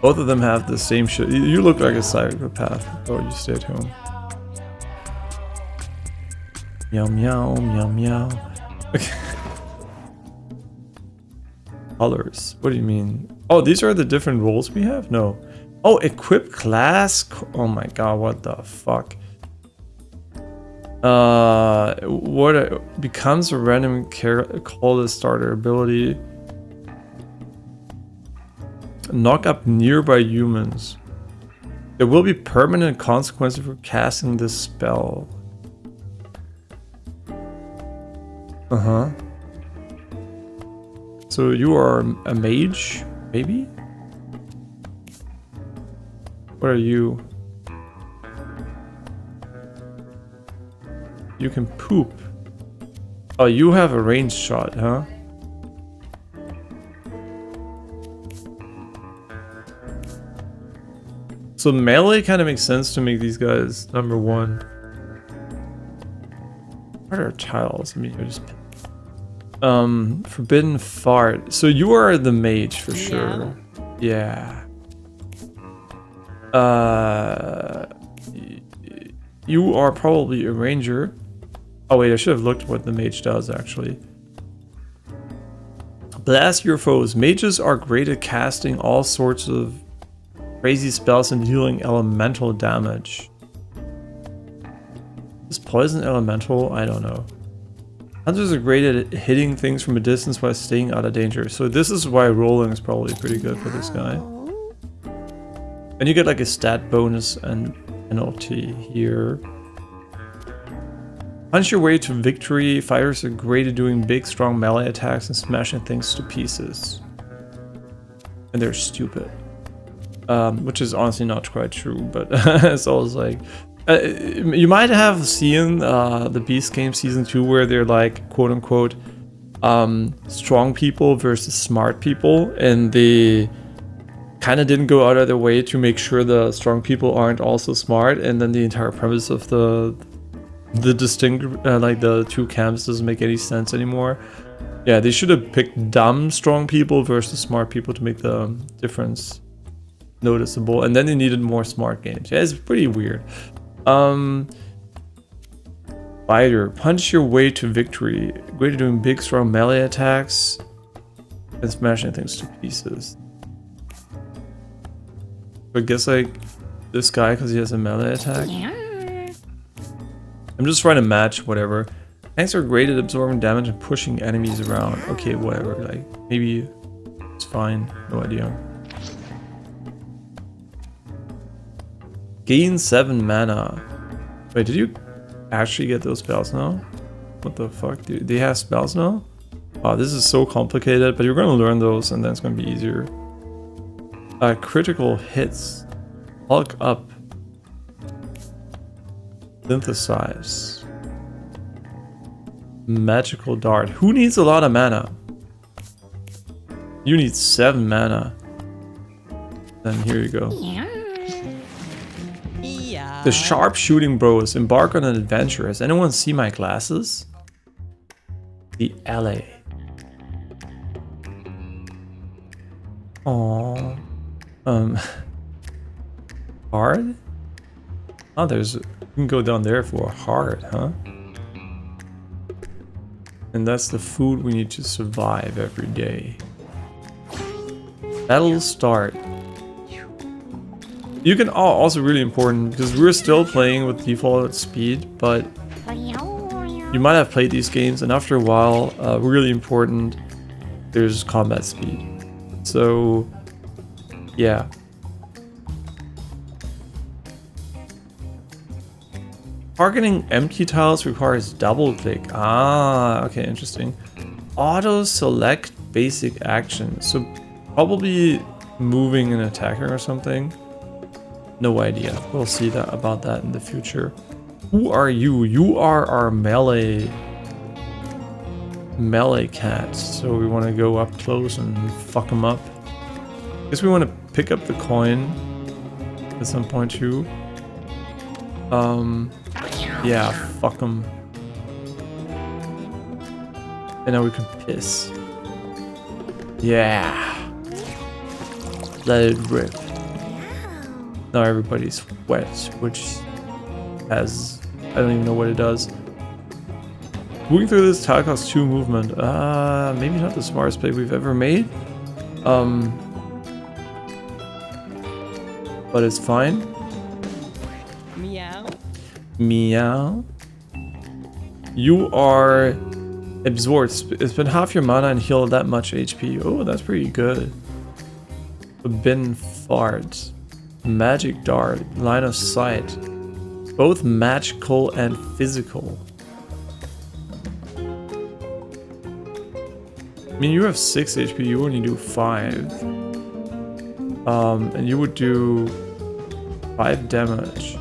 Both of them have the same shit. You look like a psychopath. Oh, you stay at home. Meow meow meow meow. Okay. Colors. What do you mean? Oh, these are the different roles we have? No. Oh, equip class? Oh my god, what the fuck? Becomes a random call a starter ability. Knock up nearby humans. There will be permanent consequences for casting this spell. Uh-huh. So you are a mage, maybe? What are you? You can poop. Oh, you have a ranged shot, huh? So melee kind of makes sense to make these guys number 1. What are tiles? I mean, you're just... Forbidden fart. So you are the mage for sure. Yeah. You are probably a ranger. Oh wait, I should have looked what the mage does actually. Blast your foes. Mages are great at casting all sorts of crazy spells and dealing elemental damage. Is poison elemental? I don't know. Hunters are great at hitting things from a distance while staying out of danger. So this is why rolling is probably pretty good for this guy. And you get like a stat bonus and penalty here. Punch your way to victory. Fighters are great at doing big, strong melee attacks and smashing things to pieces. And they're stupid. Which is honestly not quite true, but it's always like... you might have seen the Beast Game Season 2 where they're like, quote-unquote, strong people versus smart people, and they kind of didn't go out of their way to make sure the strong people aren't also smart, and then the entire premise of the distinct, like the two camps doesn't make any sense anymore. Yeah, they should have picked dumb strong people versus smart people to make the difference noticeable, and then they needed more smart games. Yeah, it's pretty weird. Fighter, punch your way to victory. Great at doing big, strong melee attacks and smashing things to pieces. I guess like this guy because he has a melee attack. I'm just trying to match whatever. Tanks are great at absorbing damage and pushing enemies around. Okay, whatever. Like maybe it's fine. No idea. Gain 7 mana. Wait, did you actually get those spells now? What the fuck? Do they have spells now? Oh, this is so complicated, but you're gonna learn those and then it's gonna be easier. Critical hits. Hulk up. Synthesize. Magical dart. Who needs a lot of mana? You need 7 mana. Then here you go. The sharpshooting bros embark on an adventure. Has anyone seen my glasses? The alley. Oh. Hard? Oh, there's... You can go down there for a heart, huh? And that's the food we need to survive every day. Battle start. You can... Oh, also really important, because we're still playing with default speed, but... You might have played these games, and after a while, really important, there's combat speed. So... Yeah. Targeting empty tiles requires double click. Ah, okay, interesting. Auto select basic action. So probably moving an attacker or something. No idea. We'll see that about that in the future. Who are you? You are our melee cats. So we want to go up close and fuck them up. I guess we want to pick up the coin at some point too. Yeah, fuck them. And now we can piss. Yeah. Let it rip. Now everybody's wet, which has... I don't even know what it does. Moving through this tile costs 2 movement. Maybe not the smartest play we've ever made. But it's fine. Meow. Meow. You are absorbed. Spend half your mana and heal that much HP. Oh, that's pretty good. Forbidden Fart. Magic Dart. Line of Sight. Both magical and physical. I mean, you have 6 HP, you only do 5. And you would do 5 damage.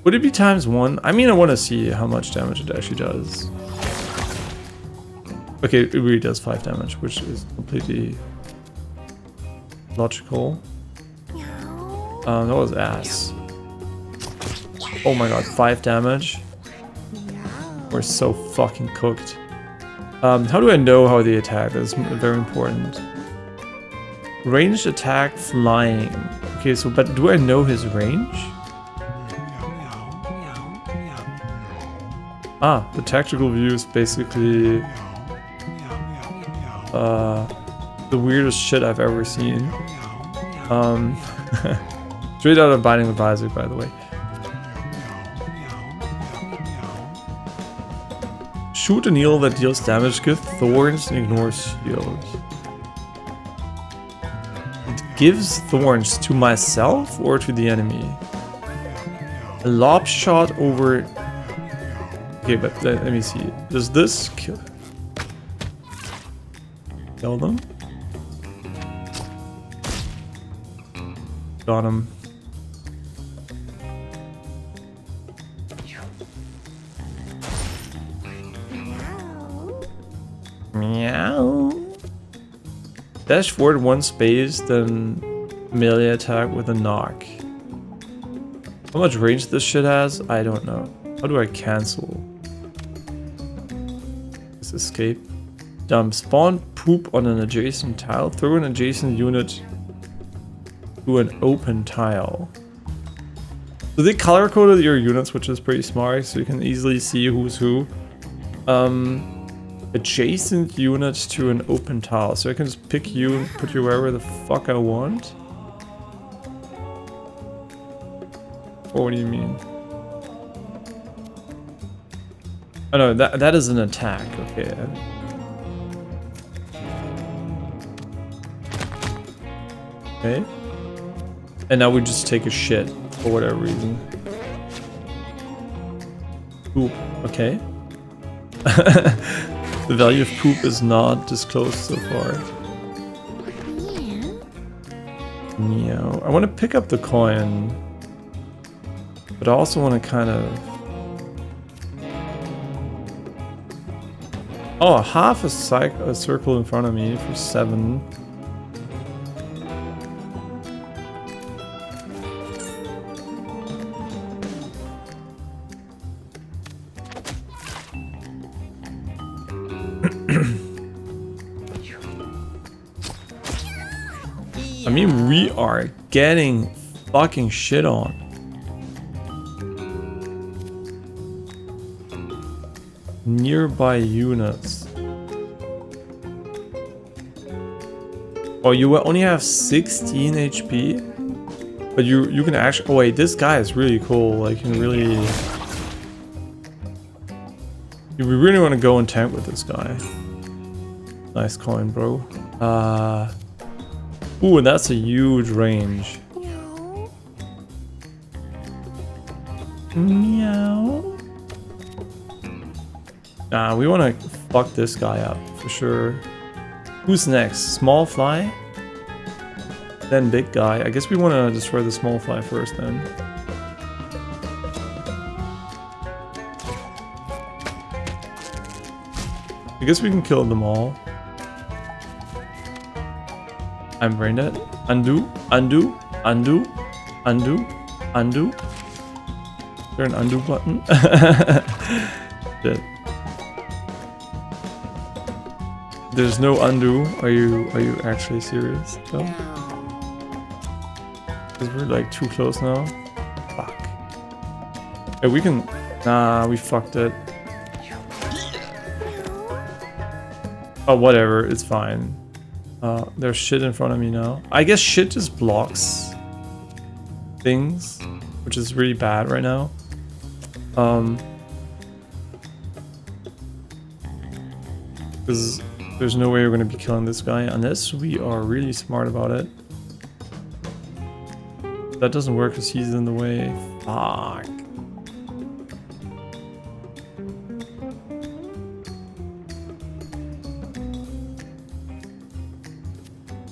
Would it be ×1? I mean, I want to see how much damage it actually does. Okay, it really does 5 damage, which is completely logical. That was ass. Oh my god, 5 damage. We're so fucking cooked. How do I know how they attack? That's very important. Ranged attack, flying. Okay, so, but do I know his range? Ah, the tactical view is basically the weirdest shit I've ever seen. Straight out of Binding of Isaac, by the way. Shoot an eel that deals damage, give thorns and ignores shields. It gives thorns to myself or to the enemy? A lob shot over... Okay, but let me see. Does this kill them? Got him. Meow. Dash forward 1 space, then melee attack with a knock. How much range this shit has? I don't know. How do I cancel? This escape. Dump. Spawn poop on an adjacent tile. Throw an adjacent unit to an open tile. So they color coded your units, which is pretty smart, so you can easily see who's who. Adjacent unit to an open tile. So I can just pick you and put you wherever the fuck I want. Or what do you mean? Oh no, that is an attack. Okay. Okay. And now we just take a shit for whatever reason. Ooh, okay. The value of poop is not disclosed so far. Meow. I want to pick up the coin, but I also want to kind of... Oh, half a circle in front of me for 7. I mean, we are getting fucking shit on. Nearby units. Oh, you only have 16 HP? But you can actually... Oh wait, this guy is really cool. Like, you can really... We really want to go and tank with this guy. Nice coin, bro. Ooh, and that's a huge range. Meow. Nah, we want to fuck this guy up for sure. Who's next? Small fly? Then big guy. I guess we want to destroy the small fly first then. I guess we can kill them all. I'm brain dead. Undo, undo, undo, undo, undo. Is there an undo button? Shit. There's no undo. Are you actually serious? No? Because we're like too close now. Fuck. Yeah, we can... Nah, we fucked it. Oh, whatever. It's fine. There's shit in front of me now. I guess shit just blocks things, which is really bad right now. Because there's no way we're going to be killing this guy unless we are really smart about it. That doesn't work because he's in the way. Fuck.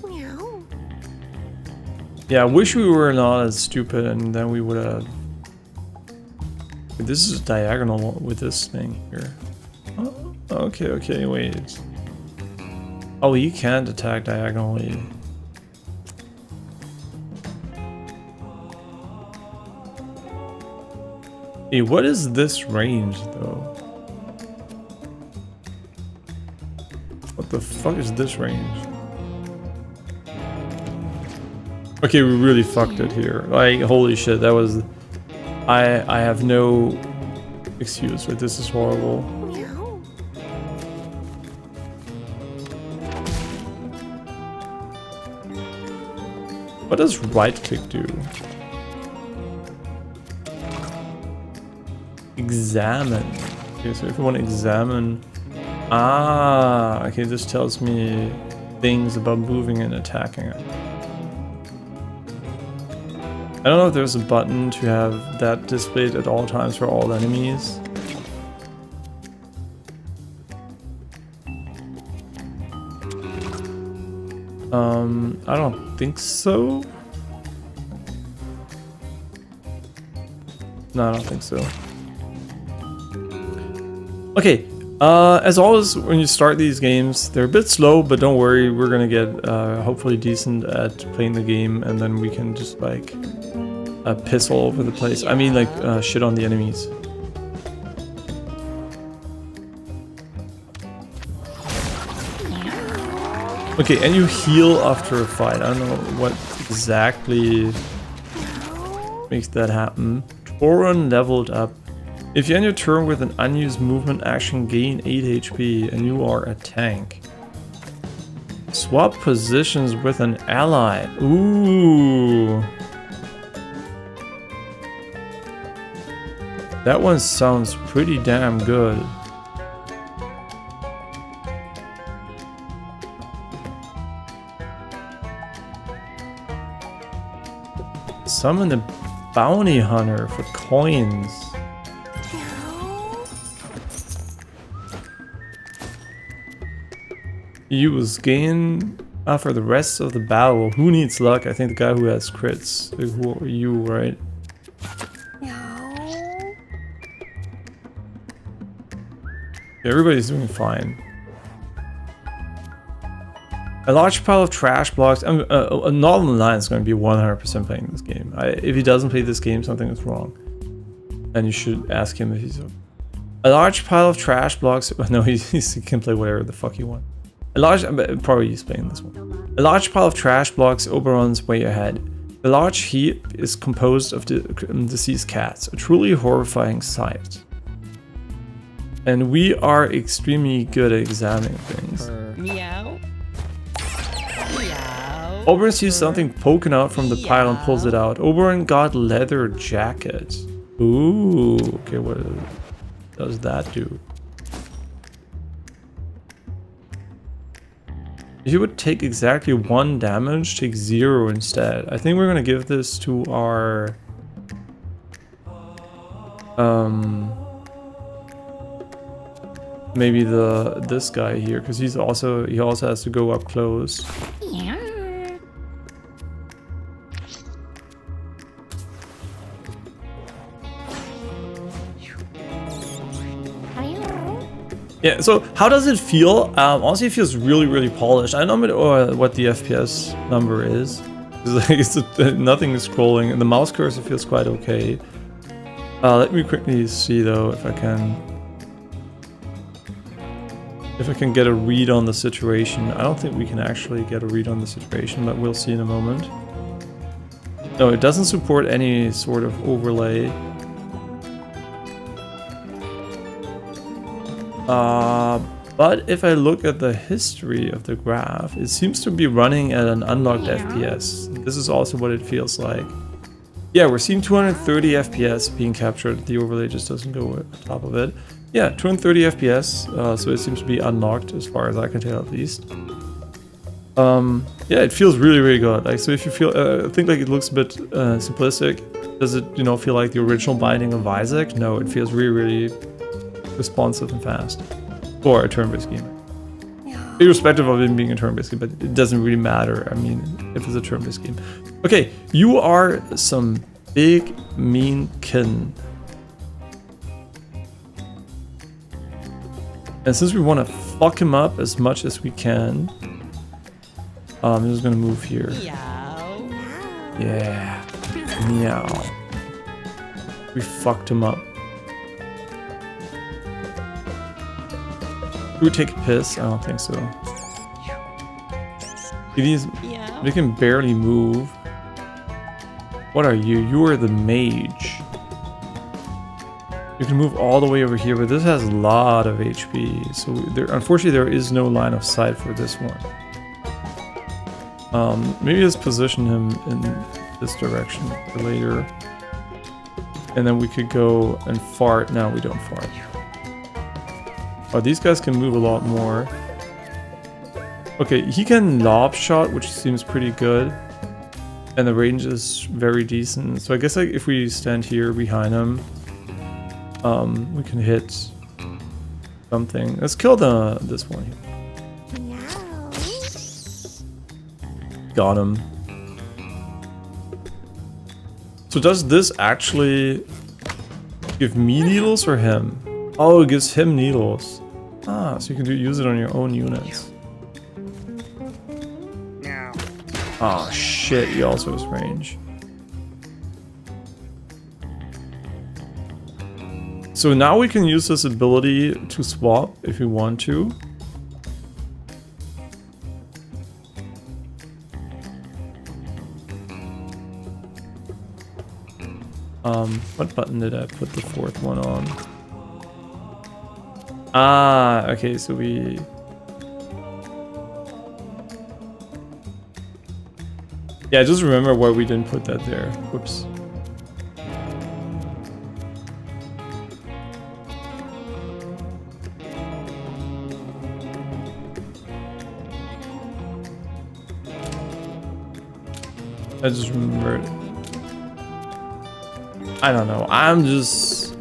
Meow. Yeah, I wish we were not as stupid and then we would have... This is diagonal with this thing here. Oh, okay, wait. Oh, you can't attack diagonally. Hey, what is this range, though? What the fuck is this range? Okay, we really fucked it here. Like, holy shit, that was... I have no excuse, but this is horrible. Meow. What does right click do? Examine. Okay, so if we want to examine... Ah, okay, this tells me things about moving and attacking it. I don't know if there's a button to have that displayed at all times for all enemies. I don't think so. No, I don't think so. Okay, as always, when you start these games, they're a bit slow, but don't worry, we're gonna get hopefully decent at playing the game, and then we can just like piss all over the place. I mean, like shit on the enemies. Okay, and you heal after a fight. I don't know what exactly makes that happen. Toron leveled up. If you end your turn with an unused movement action, gain 8 HP and you are a tank. Swap positions with an ally. Ooh. That one sounds pretty damn good. Summon a bounty hunter for coins. Use gain for the rest of the battle. Who needs luck? I think the guy who has crits. Who are you, right? Meow. Everybody's doing fine. A large pile of trash blocks. A normal line is going to be 100% playing this game. If he doesn't play this game, something is wrong. And you should ask him if he's... A large pile of trash blocks... No, he can play whatever the fuck he wants. A large... Probably he's playing this one. A large pile of trash blocks overruns way ahead. The large heap is composed of deceased cats. A truly horrifying sight. And we are extremely good at examining things. Meow. Meow. Oberon sees something poking out from the pile and pulls it out. Oberon got leather jacket. Ooh, okay, what does that do? If you would take exactly 1 damage, take 0 instead. I think we're gonna give this to our maybe this guy here, because he also has to go up close. Yeah, so how does it feel? Honestly, it feels really, really polished. I don't know what the FPS number is. It's like nothing is scrolling, and the mouse cursor feels quite okay. Let me quickly see though if I can get a read on the situation. I don't think we can actually get a read on the situation, but we'll see in a moment. No, it doesn't support any sort of overlay. But if I look at the history of the graph, it seems to be running at an unlocked FPS. This is also what it feels like. Yeah, we're seeing 230 FPS being captured. The overlay just doesn't go on top of it. Yeah, 230 FPS, so it seems to be unlocked as far as I can tell at least. Yeah, it feels really, really good. Like, so if you feel, think like it looks a bit simplistic, does it, you know, feel like the original binding of Isaac? No, it feels really, really responsive and fast. For a turn-based game. Irrespective of it being a turn-based game, but it doesn't really matter, I mean, if it's a turn-based game. Okay, you are some big, mean kin. And since we want to fuck him up as much as we can, I'm just gonna move here. Meow. Yeah. Meow. We fucked him up. Should we take a piss? I don't think so. These, they can barely move. What are you? You are the mage. You can move all the way over here, but this has a lot of HP. So there, unfortunately, there is no line of sight for this one. Maybe let's position him in this direction for later. And then we could go and fart. No, we don't fart. Oh, these guys can move a lot more. Okay, he can lob shot, which seems pretty good. And the range is very decent. So I guess like if we stand here behind him, we can hit something. Let's kill this one here. Got him. So does this actually give me needles or him? Oh, it gives him needles. Ah, so you can use it on your own units. Oh shit, he also has range. So now we can use this ability to swap if we want to. What button did I put the fourth one on? Ah, okay, so we... Yeah, just remember why we didn't put that there. Whoops. I just remembered. I don't know. I'm just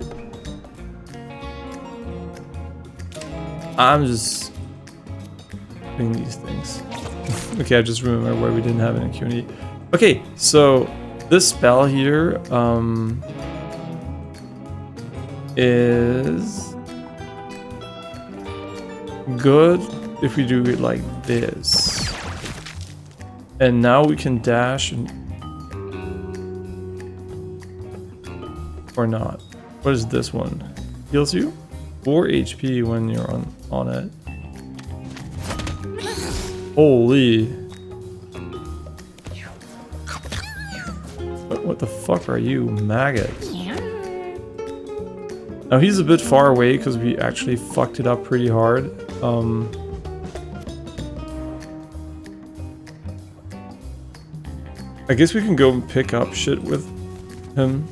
doing these things. Okay, I just remember where we didn't have any Q&E. Okay, so this spell here is good if we do it like this. And now we can dash and... or not. What is this one? Heals you 4 HP when you're on it. Holy. What the fuck are you, maggot? Now he's a bit far away because we actually fucked it up pretty hard. I guess we can go and pick up shit with him.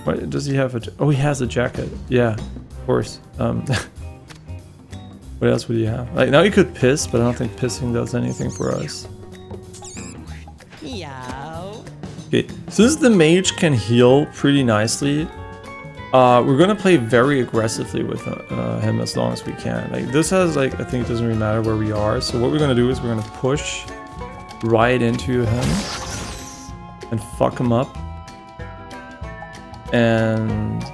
What does he have? Oh, he has a jacket. Yeah, of course. What else would he have? Like now he could piss, but I don't think pissing does anything for us. Meow. Okay, since the mage can heal pretty nicely, we're gonna play very aggressively with him as long as we can. Like this has like, I think it doesn't really matter where we are. So what we're gonna do is we're gonna push right into him and fuck him up. And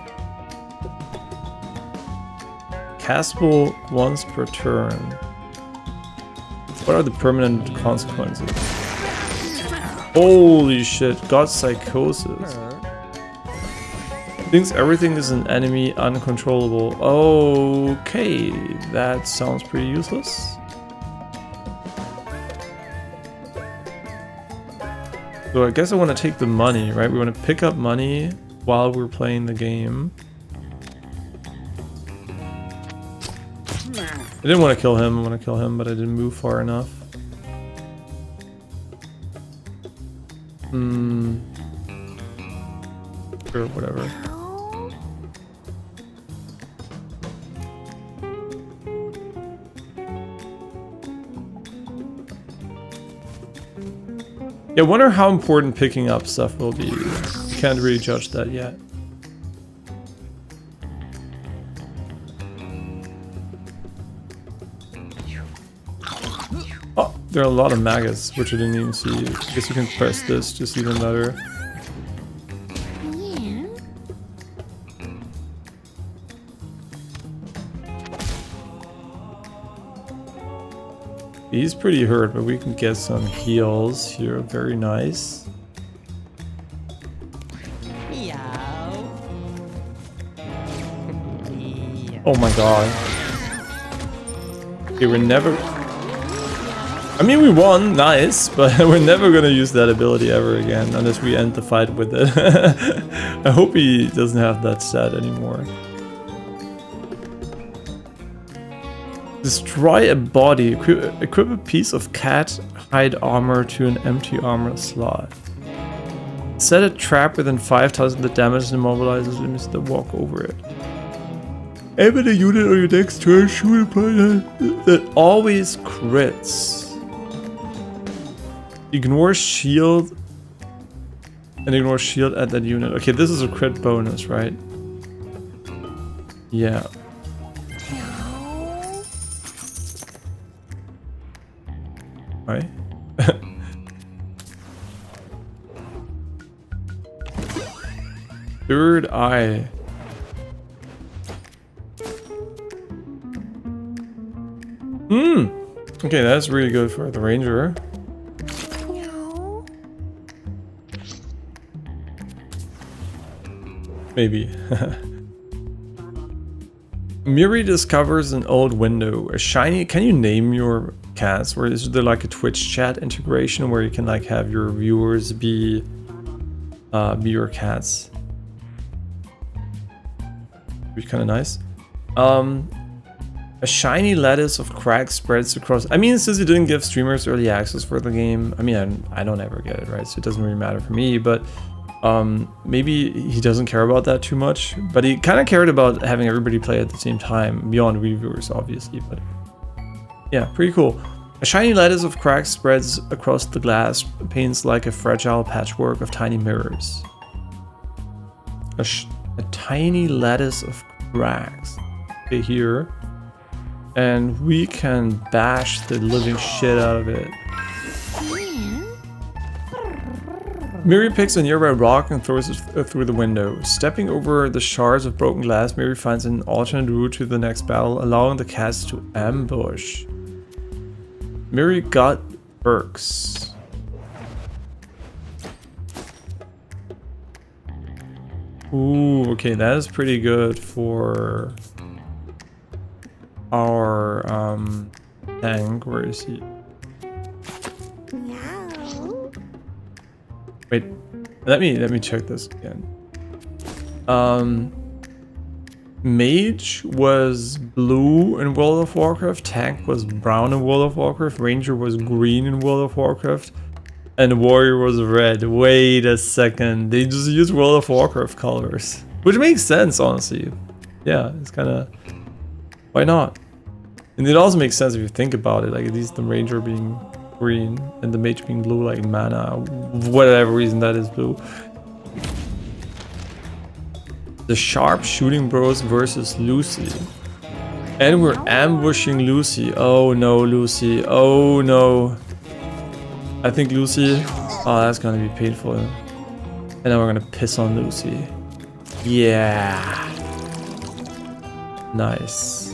castable once per turn. What are the permanent consequences? Holy shit, got psychosis. Thinks everything is an enemy uncontrollable. Okay, that sounds pretty useless. So I guess I want to take the money, right? We want to pick up money while we're playing the game. I didn't want to kill him. I want to kill him, but I didn't move far enough. Or whatever. Yeah, I wonder how important picking up stuff will be. Can't really judge that yet. Oh, there are a lot of maggots, which I didn't even see. I guess you can press this, just even better. Yeah. He's pretty hurt, but we can get some heals here. Very nice. Meow. Oh my god. Okay, we're never... I mean, we won, nice, but we're never gonna use that ability ever again, unless we end the fight with it. I hope he doesn't have that stat anymore. Destroy a body. Equip a piece of cat hide armor to an empty armor slot. Set a trap within 5 times the damage and immobilizes enemies that walk over it. Aim at a unit on your next turn, shoot upon that always crits. Ignore shield and ignore shield at that unit. Okay, this is a crit bonus, right? Yeah. Right? Third eye. Okay, that's really good for the ranger. Meow. Maybe. Miri discovers an old window. A shiny... Can you name your cats? Or is there like a Twitch chat integration where you can like have your viewers be your cats? Be kind of nice. A shiny lattice of cracks spreads across... I mean, since you didn't give streamers early access for the game, I mean, I don't ever get it, right? So it doesn't really matter for me, but maybe he doesn't care about that too much. But he kind of cared about having everybody play at the same time, beyond reviewers, obviously. But yeah, pretty cool. A shiny lattice of cracks spreads across the glass panes like a fragile patchwork of tiny mirrors. A tiny lattice of cracks. Okay, here. And we can bash the living shit out of it. Miri picks a nearby rock and throws it through the window. Stepping over the shards of broken glass, Miri finds an alternate route to the next battle, allowing the cats to ambush. Miri got perks. Ooh, okay, that is pretty good for our tank. Where is he? Meow. Wait, let me check this again. Mage was blue in World of Warcraft, tank was brown in World of Warcraft, ranger was green in World of Warcraft, and warrior was red. Wait a second, they just use World of Warcraft colors, which makes sense, honestly. Yeah, it's kind of... Why not? And it also makes sense if you think about it, like at least the ranger being green and the mage being blue, like mana, whatever reason that is blue. The sharp shooting bros versus Lucy. And we're ambushing Lucy. Oh no, Lucy. Oh no. I think Lucy... Oh, that's gonna be painful. And then we're gonna piss on Lucy. Yeah. Nice.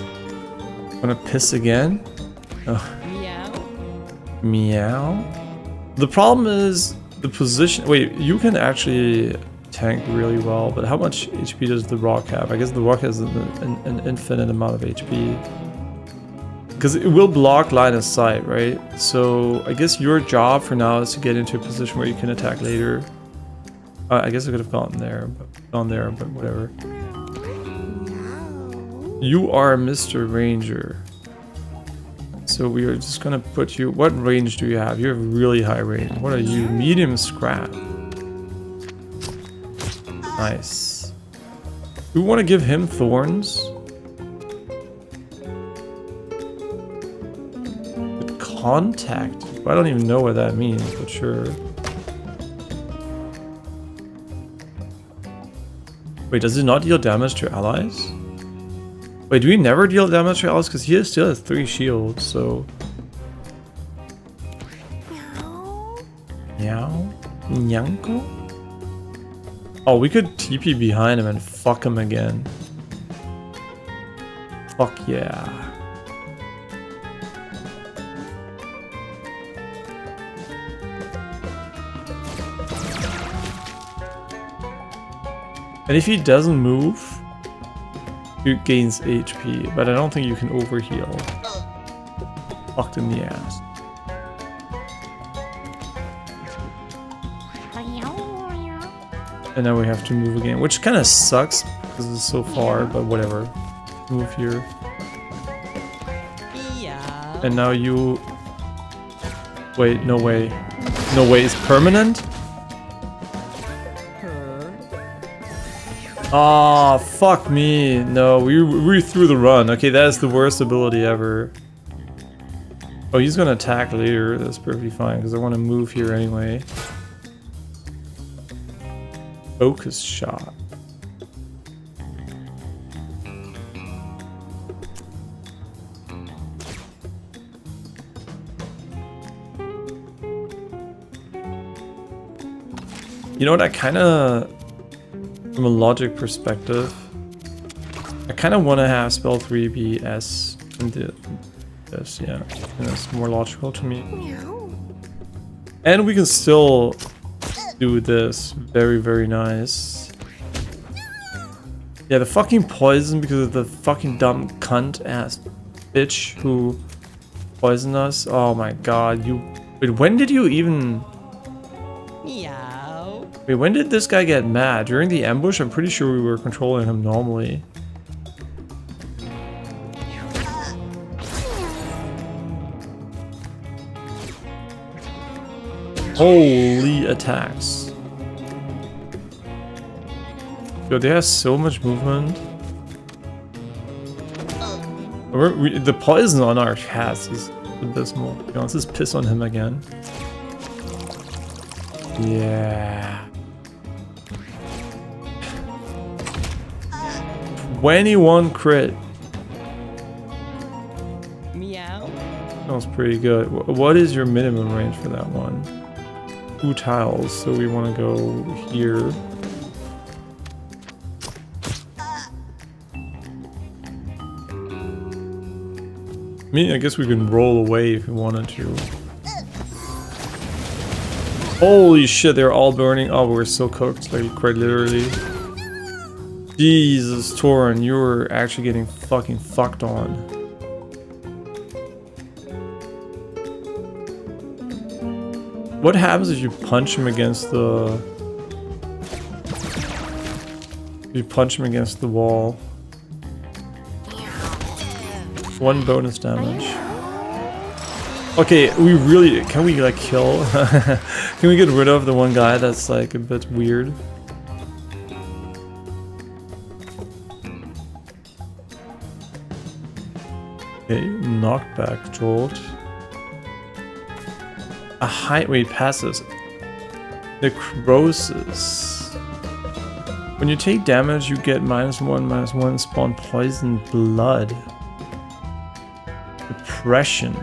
Gonna piss again? Oh. Meow. Meow. The problem is the position. Wait, you can actually tank really well, but how much HP does the rock have? I guess the rock has an infinite amount of HP. because it will block line of sight, right? So I guess your job for now is to get into a position where you can attack later. I guess I could have gone there, but whatever. You are Mr. Ranger. So we are just gonna put you... What range do you have? You have really high range. What are you? Medium scrap. Nice. Do we want to give him thorns? Contact. I don't even know what that means, but sure. Wait, does it not deal damage to allies? Wait, do we never deal damage to allies? Because he still has 3 shields, so... Meow? Nyanko? Oh, we could TP behind him and fuck him again. Fuck yeah. And if he doesn't move, he gains HP, but I don't think you can overheal. Fucked in the ass. And now we have to move again, which kind of sucks because it's so far, but whatever. Move here. And now you... Wait, no way. No way, it's permanent? Aw, fuck me. No, we threw the run. Okay, that is the worst ability ever. Oh, he's gonna attack later. That's perfectly fine, because I want to move here anyway. Focus shot. You know what, I kinda... From a logic perspective, I kind of want to have spell 3 be S and this, yeah, and that's more logical to me. And we can still do this. Very, very nice. Yeah, the fucking poison because of the fucking dumb cunt ass bitch who poisoned us. Oh my god, you... Wait, when did you even... Wait, when did this guy get mad? During the ambush? I'm pretty sure we were controlling him normally. Holy attacks. Yo, they have so much movement. The poison on our cast is abysmal. You know, let's just piss on him again. Yeah. 21 crit. Meow. That was pretty good. What is your minimum range for that one? 2 tiles, so we want to go here. I mean, I guess we can roll away if we wanted to. Holy shit, they're all burning. Oh, we're so cooked, like quite literally. Jesus, Torin, you're actually getting fucking fucked on. What happens if you punch him against the... You punch him against the wall? 1 bonus damage. Okay, we really... Can we like kill? Can we get rid of the one guy that's like a bit weird? Okay, knockback jolt. A high... Wait, passes. Necrosis. When you take damage, you get -1/-1 spawn poison blood. Depression.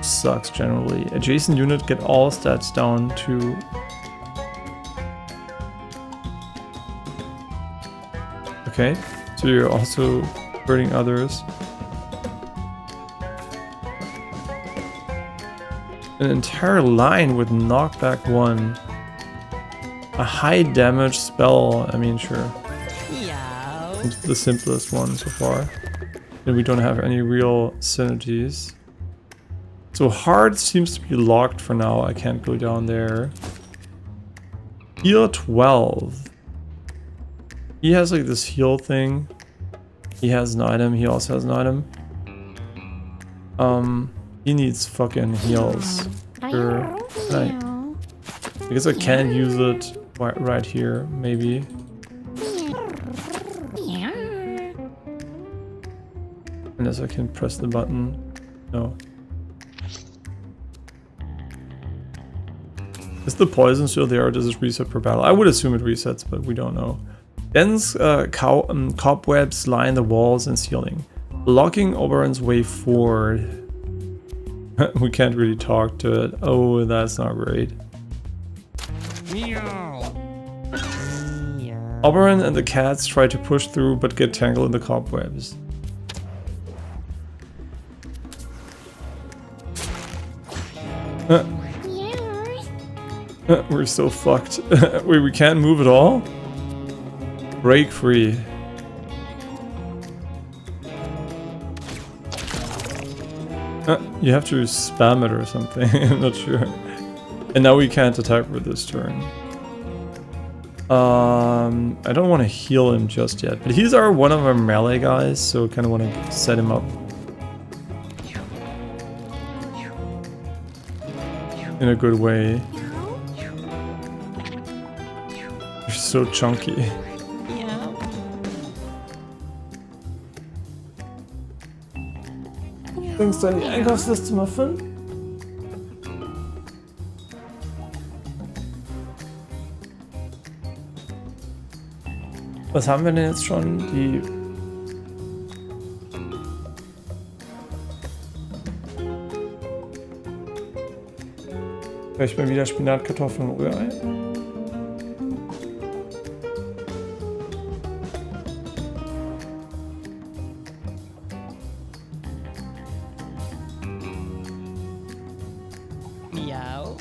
Sucks generally. Adjacent unit get all stats down to... Okay, so you're also hurting others. An entire line with knockback 1. A high damage spell, I mean, sure. Meow. It's the simplest one so far. and we don't have any real synergies. So hard seems to be locked for now. I can't go down there. Heal 12. He has like this heal thing. He has an item. He also has an item. He needs fucking heals. Sure. I guess I can use it right here, maybe. Unless I can press the button. No. Is the poison still there or does it reset per battle? I would assume it resets, but we don't know. Dense cobwebs line the walls and ceiling, blocking Oberon's way forward. We can't really talk to it. Oh, that's not great. Oberon and the cats try to push through but get tangled in the cobwebs. We're so fucked. Wait, we can't move at all? Break free. You have to spam it or something. I'm not sure. And now we can't attack for this turn. I don't want to heal him just yet, but he's one of our melee guys, so I kind of want to set him up in a good way. You're so chunky. Yeah. Denkst du an die Einkaufsliste, Muffin? Was haben wir denn jetzt schon? Die... Vielleicht mal wieder Spinat, Kartoffeln und Rührei? Meow.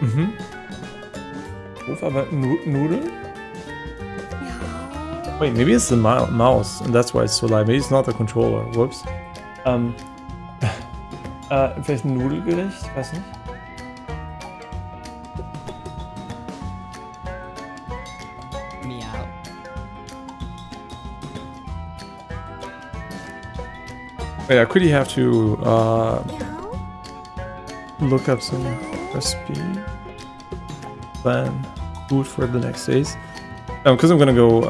Mhm. Ruf aber Nudeln? Wait, maybe it's the mouse and that's why it's so loud. Maybe it's not the controller. Whoops. Vielleicht ein Nudelgericht? Weiß nicht. Meow. Wait, I quickly have to look up some recipe, plan food for the next days. Because I'm gonna go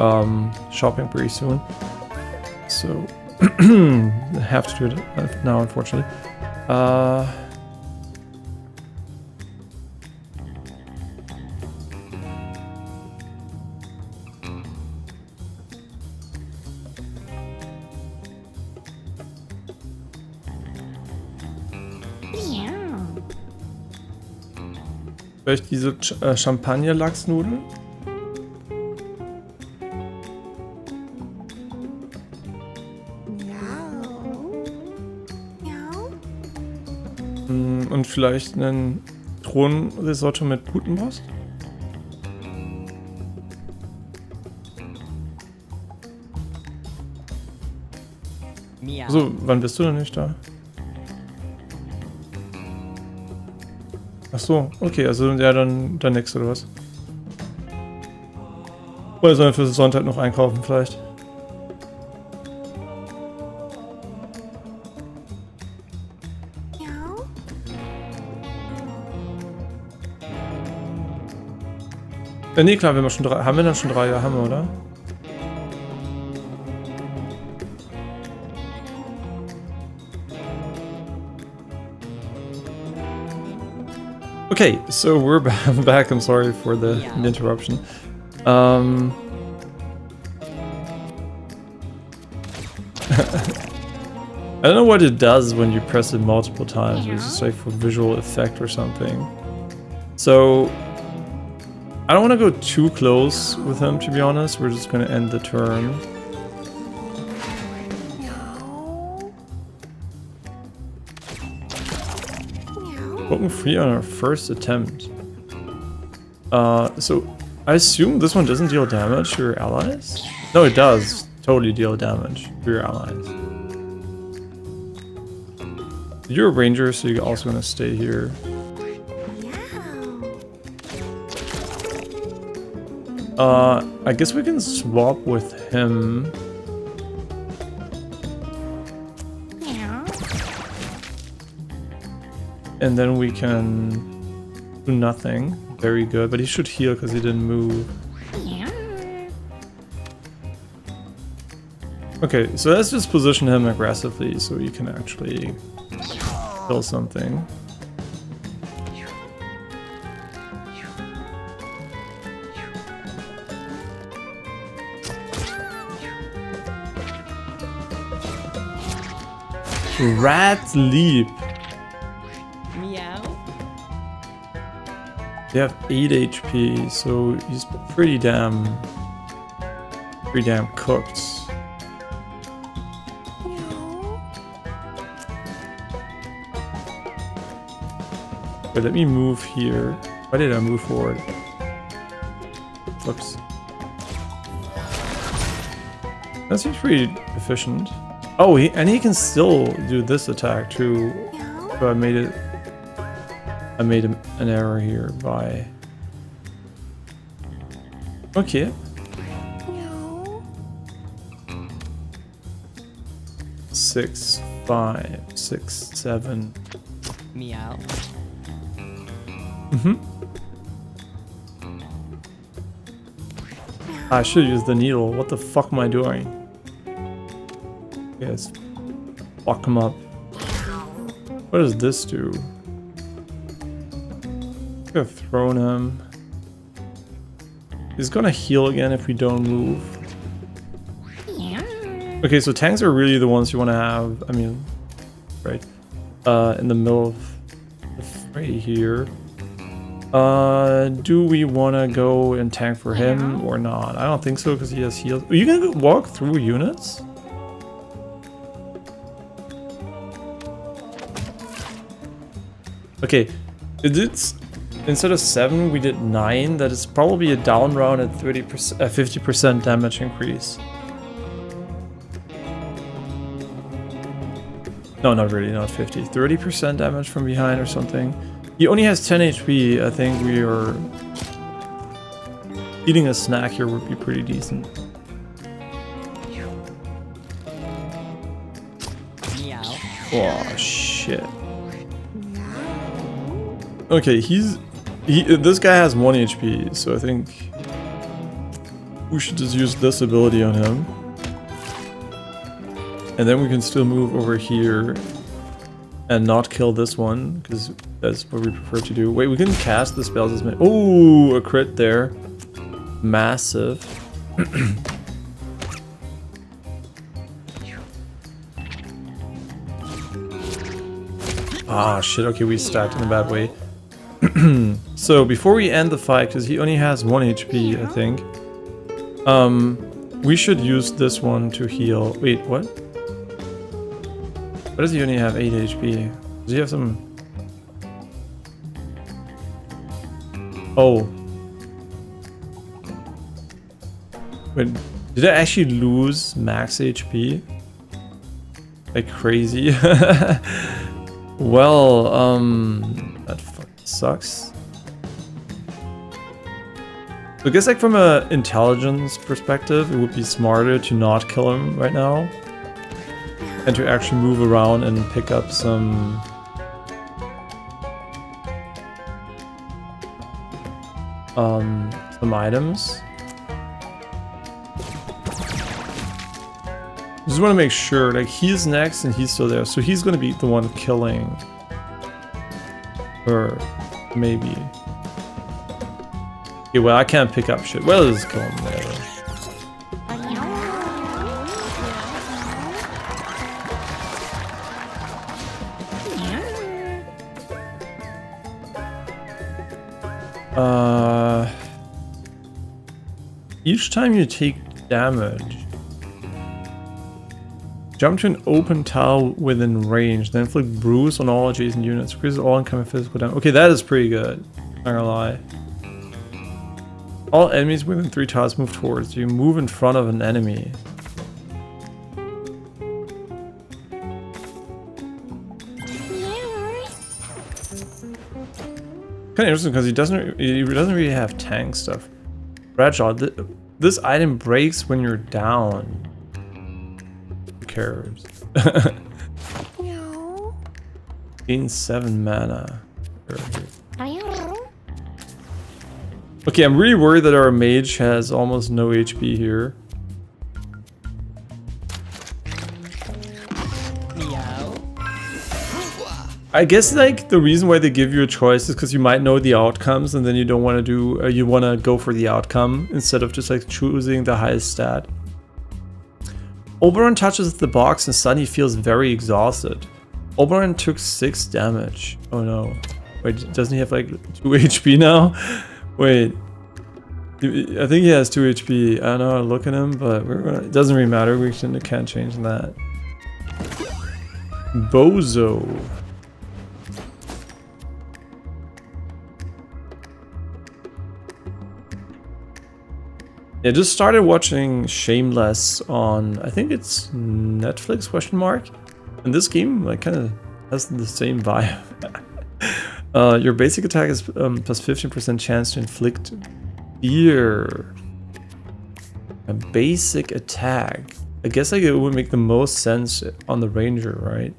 shopping pretty soon, so I have to do it now, unfortunately. Vielleicht diese Champagner-Lachsnudeln? Und vielleicht einen Thronrisotto mit Putenbrust? Meow. Also, wann bist du denn nicht da? Ach so, okay, also ja, dann nix oder was? Oder sollen wir für Sonntag noch einkaufen vielleicht? Nee, klar, wir haben schon 3. Haben wir dann schon 3? Ja, haben wir, oder? Okay, so we're back. I'm sorry for the interruption. I don't know what it does when you press it multiple times. It's just like for visual effect or something. So I don't want to go too close with him, to be honest. We're just going to end the turn. Broken free on our first attempt. So I assume this one doesn't deal damage to your allies? No, it does totally deal damage to your allies. You're a ranger, so you're also gonna stay here. I guess we can swap with him. And then we can do nothing. Very good, but he should heal because he didn't move. Okay, so let's just position him aggressively so you can actually kill something. Rat leap. Meow. They have 8 HP, so he's pretty damn cooked. Wait, let me move here. Why did I move forward? Whoops. That seems pretty efficient. Oh, and he can still do this attack too. So I made an error here by... Okay. 6, 5, 6, 7. Meow. I should use the needle. What the fuck am I doing? Yes. Fuck him up. What does this do? Could have thrown him. He's gonna heal again if we don't move. Okay, so tanks are really the ones you want to have. I mean, right, in the middle of the fray here. Do we want to go and tank for him or not? I don't think so because he has heals. Are you gonna walk through units? Okay, it's instead of 7, we did 9. That is probably a down round at 30%, 50% damage increase. No, not really, not 50. 30% damage from behind or something. He only has 10 HP. I think we are... Eating a snack here would be pretty decent. Meow. Oh, shit. Okay, this guy has 1 HP, so I think we should just use this ability on him. And then we can still move over here and not kill this one, because that's what we prefer to do. Wait, we can cast the spells as many. Oh, a crit there. Massive. Ah, shit. Okay, we stacked in a bad way. So before we end the fight, because he only has 1 HP, I think, we should use this one to heal. Wait, what? Why does he only have 8 HP? Does he have some... Oh. Wait, did I actually lose max HP? Like crazy? Well, that fucking sucks. So I guess like from a intelligence perspective, it would be smarter to not kill him right now. And to actually move around and pick up some... some items. Just want to make sure, like, he's next and he's still there, so he's gonna be the one killing her, maybe. Okay, well, I can't pick up shit. Well, let's kill him there. Each time you take damage, Jump to an open tile within range, then inflict bruise on all adjacent units. Increases all incoming physical damage. Okay, that is pretty good. Not gonna lie. All enemies within 3 tiles move towards you. Move in front of an enemy. Kind of interesting because he doesn't really have tank stuff. Bradshaw, this item breaks when you're down. Who cares? Meow. Gain 7 mana. Meow. Okay, I'm really worried that our mage has almost no HP here. Meow. I guess like the reason why they give you a choice is because you might know the outcomes and then you don't want to do, you want to go for the outcome instead of just like choosing the highest stat. Oberon touches the box and suddenly feels very exhausted. Oberon took 6 damage. Oh no. Wait, doesn't he have like 2 HP now? Wait. I think he has 2 HP. I don't know how to look at him, but it doesn't really matter. We can't change that. Bozo. Yeah, just started watching Shameless on, I think it's Netflix ? And this game like kind of has the same vibe. Your basic attack is plus 15% chance to inflict fear. A basic attack. I guess like it would make the most sense on the ranger, right?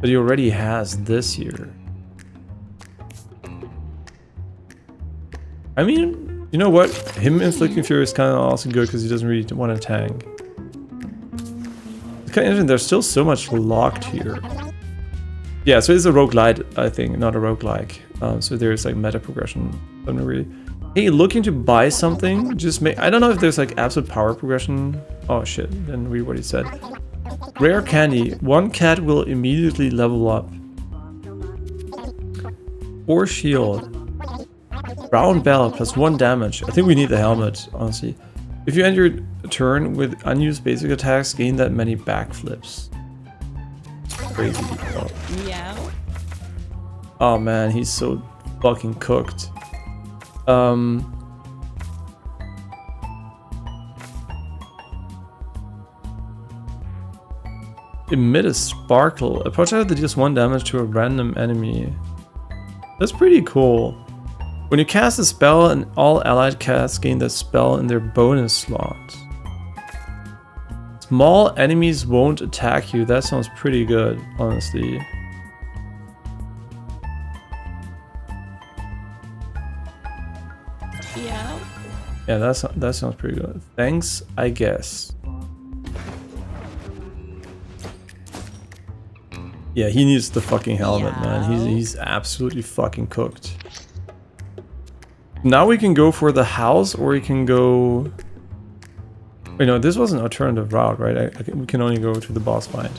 But he already has this here. I mean, you know what? Him inflicting fear is kind of also good because he doesn't really want to tank. It's kind of interesting. There's still so much locked here. Yeah, so it's a roguelite, I think, not a roguelike. So there's like meta progression. Don't really. Hey, looking to buy something? Just make. I don't know if there's like absolute power progression. Oh shit! Didn't read what he said. Rare candy. 1 cat will immediately level up. Or shield. Brown bell plus 1 damage. I think we need the helmet, honestly. If you end your turn with unused basic attacks, gain that many backflips. Crazy. Meow. Oh man, he's so fucking cooked. Emit a sparkle. A projectile that deals 1 damage to a random enemy. That's pretty cool. When you cast a spell, and all allied casts gain that spell in their bonus slot. Small enemies won't attack you. That sounds pretty good, honestly. Meow. Yeah, that sounds pretty good. Thanks, I guess. Yeah, he needs the fucking helmet, man. He's absolutely fucking cooked. Now we can go for the house, or we can go... Wait, no, this was an alternative route, right? We can only go to the boss fight.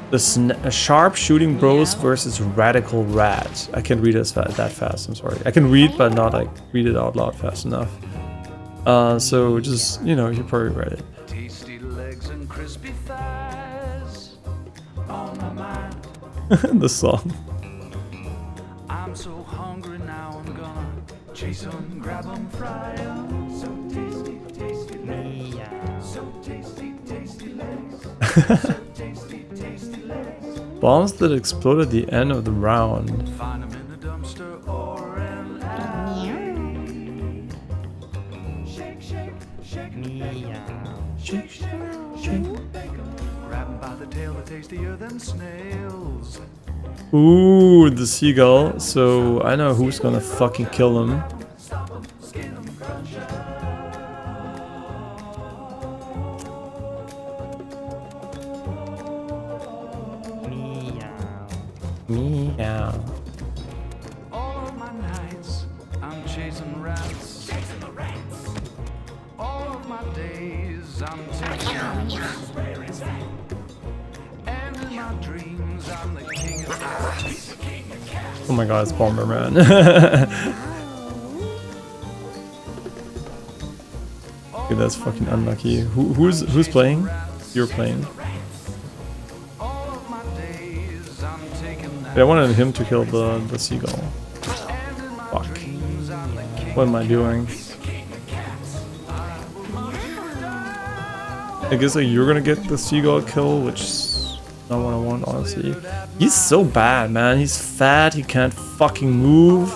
The sharp shooting bros versus radical rat. I can't read that fast, I'm sorry. I can read, but not like read it out loud fast enough. So just, you know, you probably read it. Tasty legs and crispy thighs on my mind. The song. I'm so hungry now, I'm gonna chase them, grab them, fry them. So tasty, tasty legs. So tasty, tasty legs. So tasty, tasty legs. Bombs that explode at the end of the round. Find them in the dumpster or an alley. Shake, shake, shake, shake, shake, shake, bacon. Grab them by the tail, they're tastier than snails. Ooh, the seagull. So I know who's gonna fucking kill him. Meow. All of my nights, I'm chasing rats. Chasing the rats. All of my days, I'm taking rats. And in my dreams, I'm the king of cats. Oh my god, it's Bomberman. Okay, that's fucking unlucky. Who's playing? You're playing. Yeah, I wanted him to kill the seagull. Fuck. What am I doing? I guess like you're gonna get the seagull kill, which is not what I want, honestly. He's so bad, man. He's fat. He can't fucking move.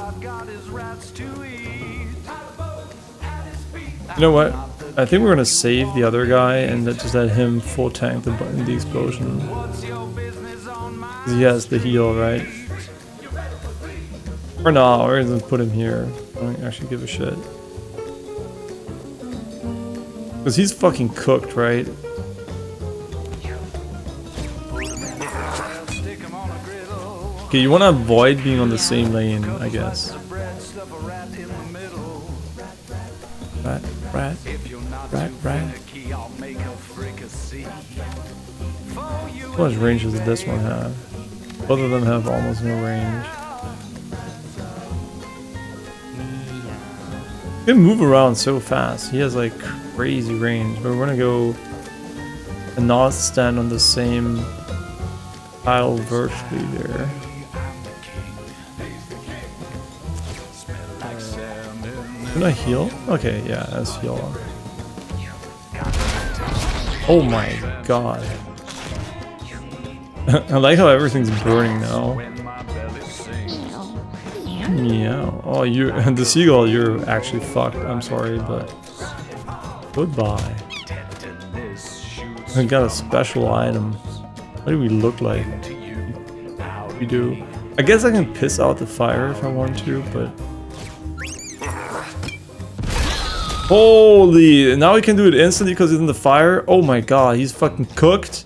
You know what? I think we're gonna save the other guy and just let him full tank the explosion. He has the heal, right? Or no, we're gonna put him here. I don't actually give a shit. Because he's fucking cooked, right? Okay, you want to avoid being on the same lane, I guess. Rat. How much range does this one have? Both of them have almost no range. He can move around so fast. He has like crazy range. But we're gonna go and not stand on the same tile vertically there. Can I heal? Okay, yeah, let's heal. Oh my god. I like how everything's burning now. Meow. Oh, you the seagull, you're actually fucked. I'm sorry, but goodbye. I got a special item. What do we look like? We do. I guess I can piss out the fire if I want to, but holy! Now we can do it instantly because he's in the fire. Oh my god, he's fucking cooked.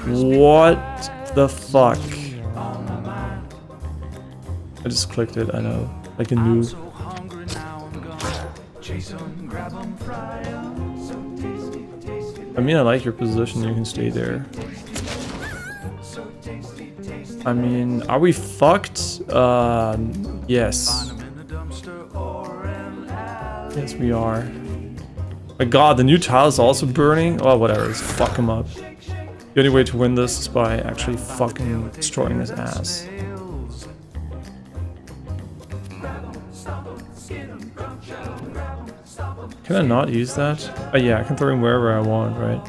What the fuck? I just clicked it, I know. Like a noob. I mean, I like your position, you can stay there. I mean, are we fucked? Yes. Yes, we are. My god, the new tile is also burning? Oh, whatever, let's fuck him up. The only way to win this is by actually fucking destroying his ass. Can I not use that? Oh yeah, I can throw him wherever I want, right?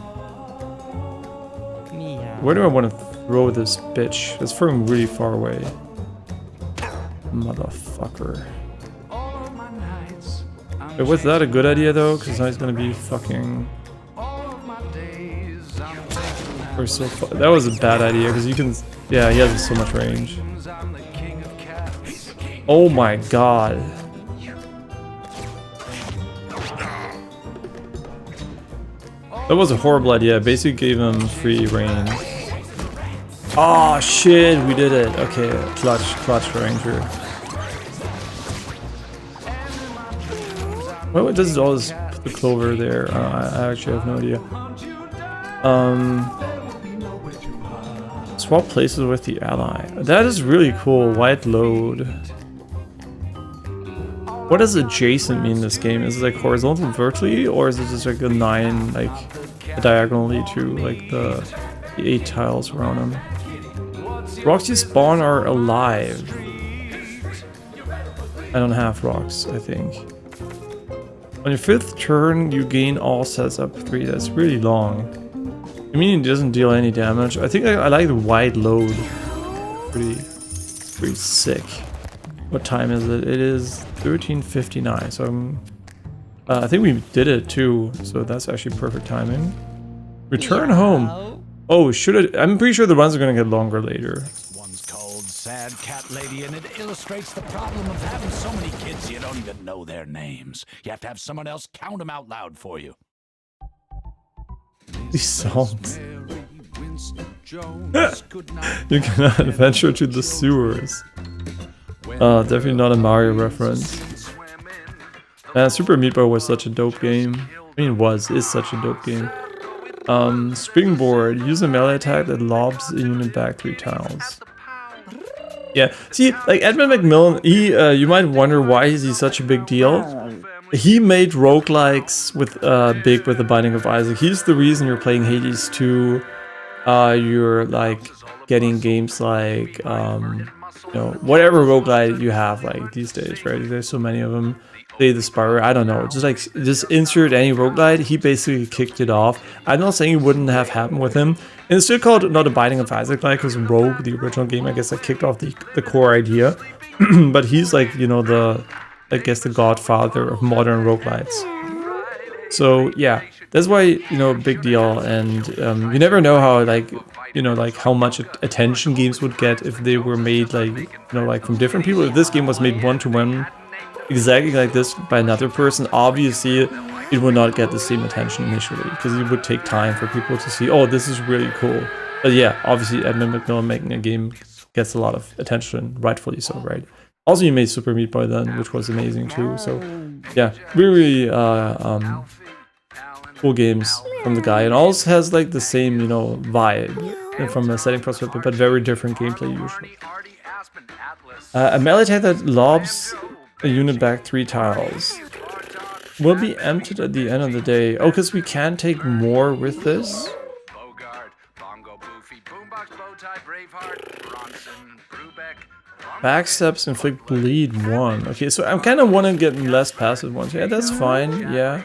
Where do I want to throw this bitch? Let's throw him really far away. Motherfucker. Wait, was that a good idea though? Because now he's gonna be fucking... We're so that was a bad idea because you can... Yeah, he has so much range. Oh my god. That was a horrible idea. Basically gave him free reign. Oh shit, we did it. Okay, clutch ranger. Why does it always put the clover there? I actually have no idea. Swap places with the ally. That is really cool. White load. What does adjacent mean in this game? Is it like horizontal vertically, or is it just like a 9 like diagonally to like the 8 tiles around them? Rocks you spawn are alive. I don't have rocks, I think. On your 5th turn, you gain all sets up 3. That's really long. I mean, it doesn't deal any damage. I think I like the wide load. Pretty sick. What time is it? It is 13:59. So I think we did it too. So that's actually perfect timing. Return home. Oh, I'm pretty sure the runs are gonna get longer later. One's called Sad Cat Lady, and it illustrates the problem of having so many kids you don't even know their names. You have to have someone else count them out loud for you. These songs. You cannot venture to the sewers. Definitely not a Mario reference. Super Meat Boy was such a dope game. I mean, is such a dope game. Springboard. Use a melee attack that lobs a unit back 3 tiles. Yeah, see, like Edmund McMillan, you might wonder why is he such a big deal. he made roguelikes with big with the Binding of Isaac. He's the reason you're playing Hades 2. You're like getting games like whatever roguelite you have like these days, right? There's so many of them. Say the Spire, I don't know. Just insert any roguelite. He basically kicked it off. I'm not saying it wouldn't have happened with him. And it's still called not a Binding of Isaac like, because Rogue, the original game, I guess that kicked off the core idea. But he's like, the godfather of modern roguelites. So yeah, that's why, big deal. And you never know how how much attention games would get if they were made from different people. If this game was made one-to-one exactly like this by another person, obviously it would not get the same attention initially, because it would take time for people to see, oh, this is really cool. But yeah, obviously Edmund McMillan making a game gets a lot of attention, rightfully so, right? Also, he made Super Meat Boy then, which was amazing too. So yeah, really cool games from the guy, and also has like the same vibe from a setting perspective, but very different gameplay usually. A melee attack that lobs a unit back 3 tiles will be emptied at the end of the day. Oh, because we can take more with this. Backsteps inflict bleed 1. Okay, so I kind of want to get less passive ones. Yeah, that's fine. Yeah.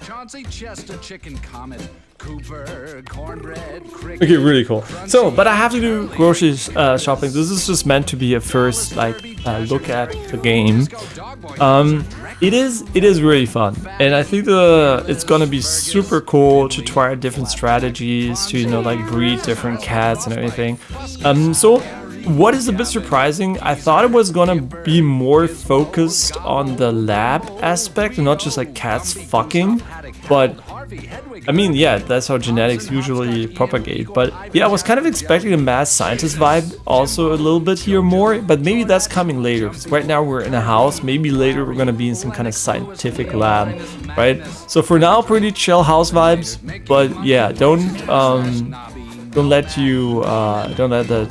Chauncey, Chester, Chicken Comet, Cooper, Cornbread, Cricket. Okay, really cool. So, but I have to do grocery shopping. This is just meant to be a first look at the game. It is really fun, and I think it's gonna be super cool to try different strategies to breed different cats and everything. So what is a bit surprising, I thought it was gonna be more focused on the lab aspect and not just like cats fucking, but I mean, yeah, that's how genetics usually propagate. But yeah, I was kind of expecting a mad scientist vibe also a little bit here more, but maybe that's coming later, because right now we're in a house. Maybe later we're gonna be in some kind of scientific lab, right? So for now, pretty chill house vibes, but yeah, don't let that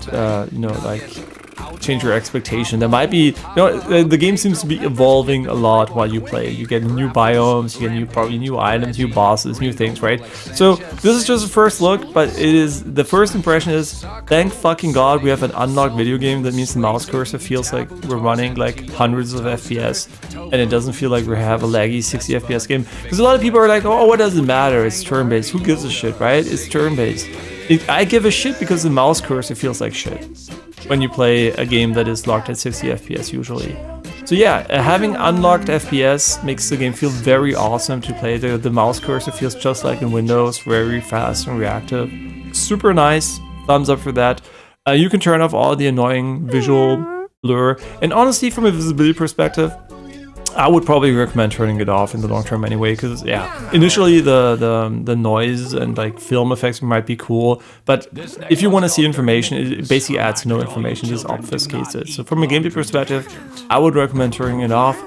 change your expectation. There might be, the game seems to be evolving a lot while you play. You get new biomes, you get probably new items, new bosses, new things, right? So this is just a first look, but the first impression is, thank fucking god we have an unlocked video game. That means the mouse cursor feels like we're running like hundreds of FPS, and it doesn't feel like we have a laggy 60 FPS game. Because a lot of people are like, oh, what does it matter? It's turn-based. Who gives a shit, right? It's turn-based. I give a shit because the mouse cursor feels like shit when you play a game that is locked at 60 FPS usually. So yeah, having unlocked FPS makes the game feel very awesome to play. The mouse cursor feels just like in Windows, very fast and reactive. Super nice, thumbs up for that. You can turn off all the annoying visual blur, and honestly from a visibility perspective, I would probably recommend turning it off in the long term anyway, because yeah, initially the noise and like film effects might be cool, but if you want to see information, it basically adds no information, just obfuscates it. So from a gameplay perspective, I would recommend turning it off,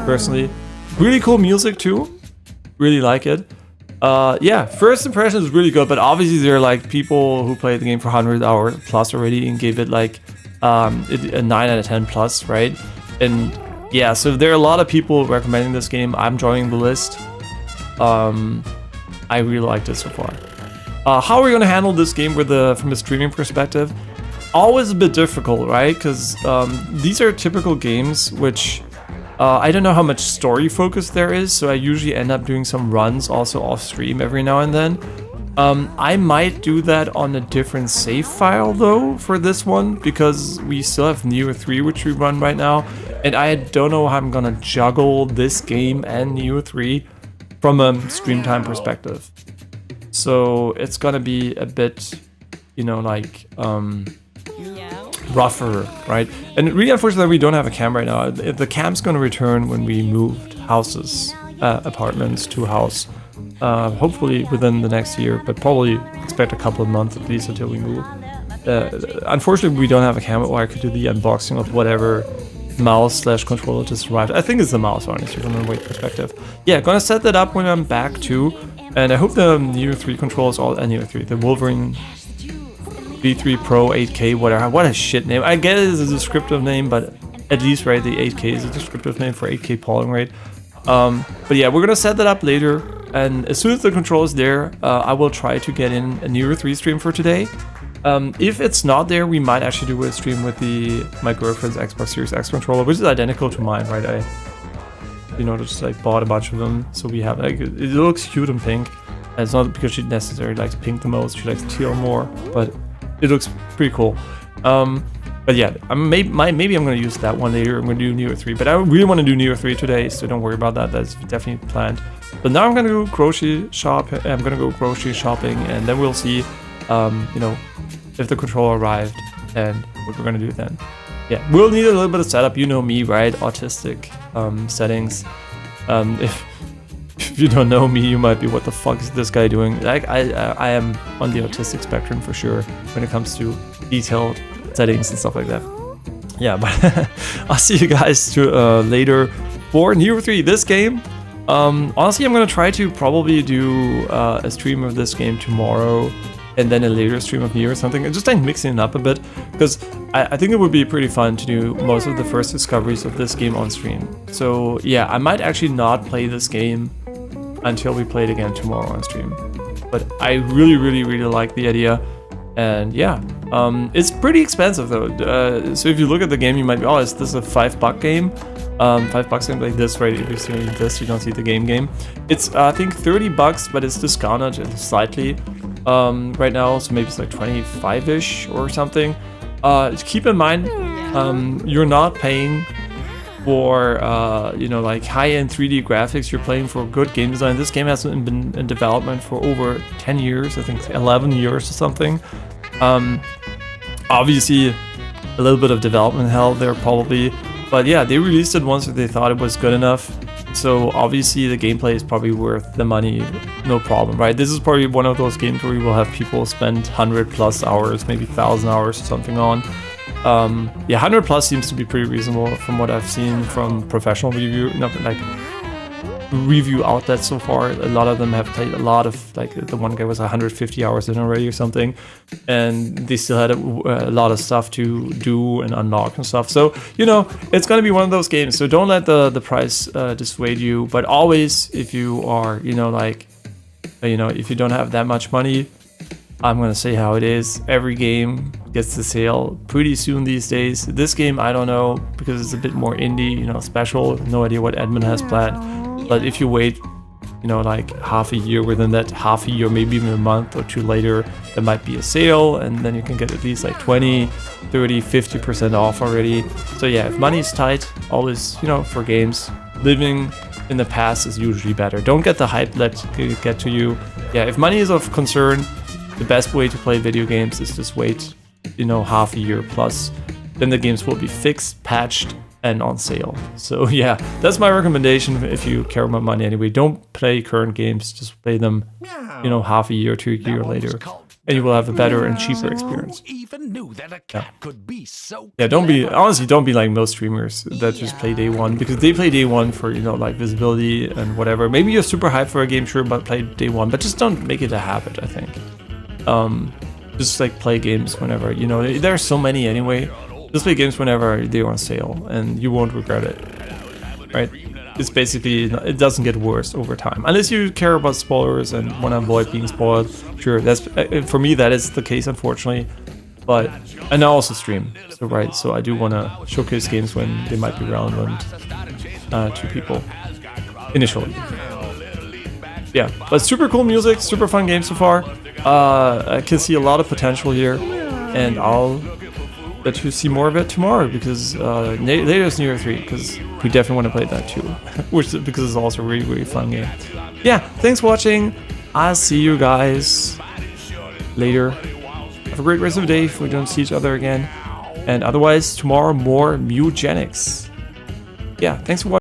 personally. Really cool music too, really like it. Yeah, first impression is really good, but obviously there are like people who played the game for 100 hours plus already and gave it like a 9 out of 10 plus, right? And yeah, so there are a lot of people recommending this game. I'm joining the list. I really liked it so far. How are we going to handle this game from a streaming perspective? Always a bit difficult, right? Because these are typical games which I don't know how much story focus there is, so I usually end up doing some runs also off stream every now and then. I might do that on a different save file though for this one, because we still have Neo 3 which we run right now, and I don't know how I'm gonna juggle this game and Neo 3 from a stream time perspective. So it's gonna be a bit, rougher, right? And really unfortunately we don't have a cam right now. The cam's gonna return when we moved houses, apartments to house. Hopefully within the next year, but probably expect a couple of months at least until we move. Unfortunately, we don't have a camera where I could do the unboxing of whatever mouse/controller just arrived. I think it's the mouse, honestly, from a weight perspective. Yeah, gonna set that up when I'm back too, and I hope the Neo 3 controls, the Wolverine V3 Pro 8K, whatever. What a shit name. I get it as a descriptive name, but at least, right, the 8K is a descriptive name for 8K polling rate. But yeah, we're gonna set that up later, and as soon as the control is there, I will try to get in a Neo 3 stream for today. If it's not there, we might actually do a stream with my girlfriend's Xbox Series X controller, which is identical to mine, right? I just like bought a bunch of them, so we have like it looks cute in pink. And it's not because she necessarily likes pink the most; she likes teal more, but it looks pretty cool. But yeah, maybe I'm gonna use that one later. I'm gonna do Neo 3, but I really want to do Neo 3 today, so don't worry about that. That's definitely planned. But now I'm gonna go grocery shop. I'm gonna go grocery shopping, and then we'll see, if the controller arrived and what we're gonna do then. Yeah, we'll need a little bit of setup. You know me, right? Autistic settings. If you don't know me, you might be, what the fuck is this guy doing? Like I am on the autistic spectrum for sure when it comes to detailed settings and stuff like that. Yeah, but I'll see you guys later for Neo 3. This game, honestly, I'm gonna try to probably do a stream of this game tomorrow, and then a later stream of Neo or something, and just like mixing it up a bit, because I think it would be pretty fun to do most of the first discoveries of this game on stream. So yeah, I might actually not play this game until we play it again tomorrow on stream. But I really, really, really like the idea. And yeah, it's pretty expensive though. So if you look at the game, you might be, oh, is this a $5 game? $5 game like this, right? If you're seeing this, you don't see the game. It's I think $30, but it's discounted slightly right now, so maybe it's like 25-ish or something. Keep in mind, you're not paying for like high-end 3D graphics. You're playing for good game design. This game hasn't been in development for over 10 years, I think 11 years or something. Obviously a little bit of development hell there probably, but yeah, they released it once they thought it was good enough, so obviously the gameplay is probably worth the money, no problem, right? This is probably one of those games where you will have people spend 100+ hours, maybe 1,000 hours or something on. Yeah, 100+ seems to be pretty reasonable from what I've seen from professional review outlets so far. A lot of them have played a lot of, like the one guy was 150 hours in already or something, and they still had a lot of stuff to do and unlock and stuff. So it's gonna be one of those games, so don't let the price dissuade you. But always, if you are if you don't have that much money, I'm gonna say how it is. Every game gets the sale pretty soon these days. This game, I don't know, because it's a bit more indie, special. No idea what Edmund has planned. But if you wait, like half a year, within that half a year, maybe even a month or two later, there might be a sale, and then you can get at least like 20, 30, 50% off already. So yeah, if money is tight, always, for games, living in the past is usually better. Don't get the hype that get to you. Yeah, if money is of concern, the best way to play video games is just wait, half a year plus. Then the games will be fixed, patched, and on sale. So yeah, that's my recommendation if you care about money anyway. Don't play current games, just play them, half a year to a year later, and you will have a better and cheaper experience. Yeah, don't be like most streamers that just play day one, because they play day one for, like visibility and whatever. Maybe you're super hyped for a game, sure, but play day one, but just don't make it a habit, I think. Just like play games whenever, there are so many anyway. Just play games whenever they're on sale, and you won't regret it, right? It's basically, it doesn't get worse over time, unless you care about spoilers and want to avoid being spoiled. Sure, that's for me, that is the case, unfortunately. But I also stream, so I do want to showcase games when they might be relevant to people initially. Yeah, but super cool music, super fun game so far. I can see a lot of potential here, and I'll let you see more of it tomorrow, because later is Neo 3, because we definitely want to play that too, because it's also a really, really fun game. Yeah, thanks for watching. I'll see you guys later. Have a great rest of the day if we don't see each other again. And otherwise, tomorrow more Mewgenics. Yeah, thanks for watching.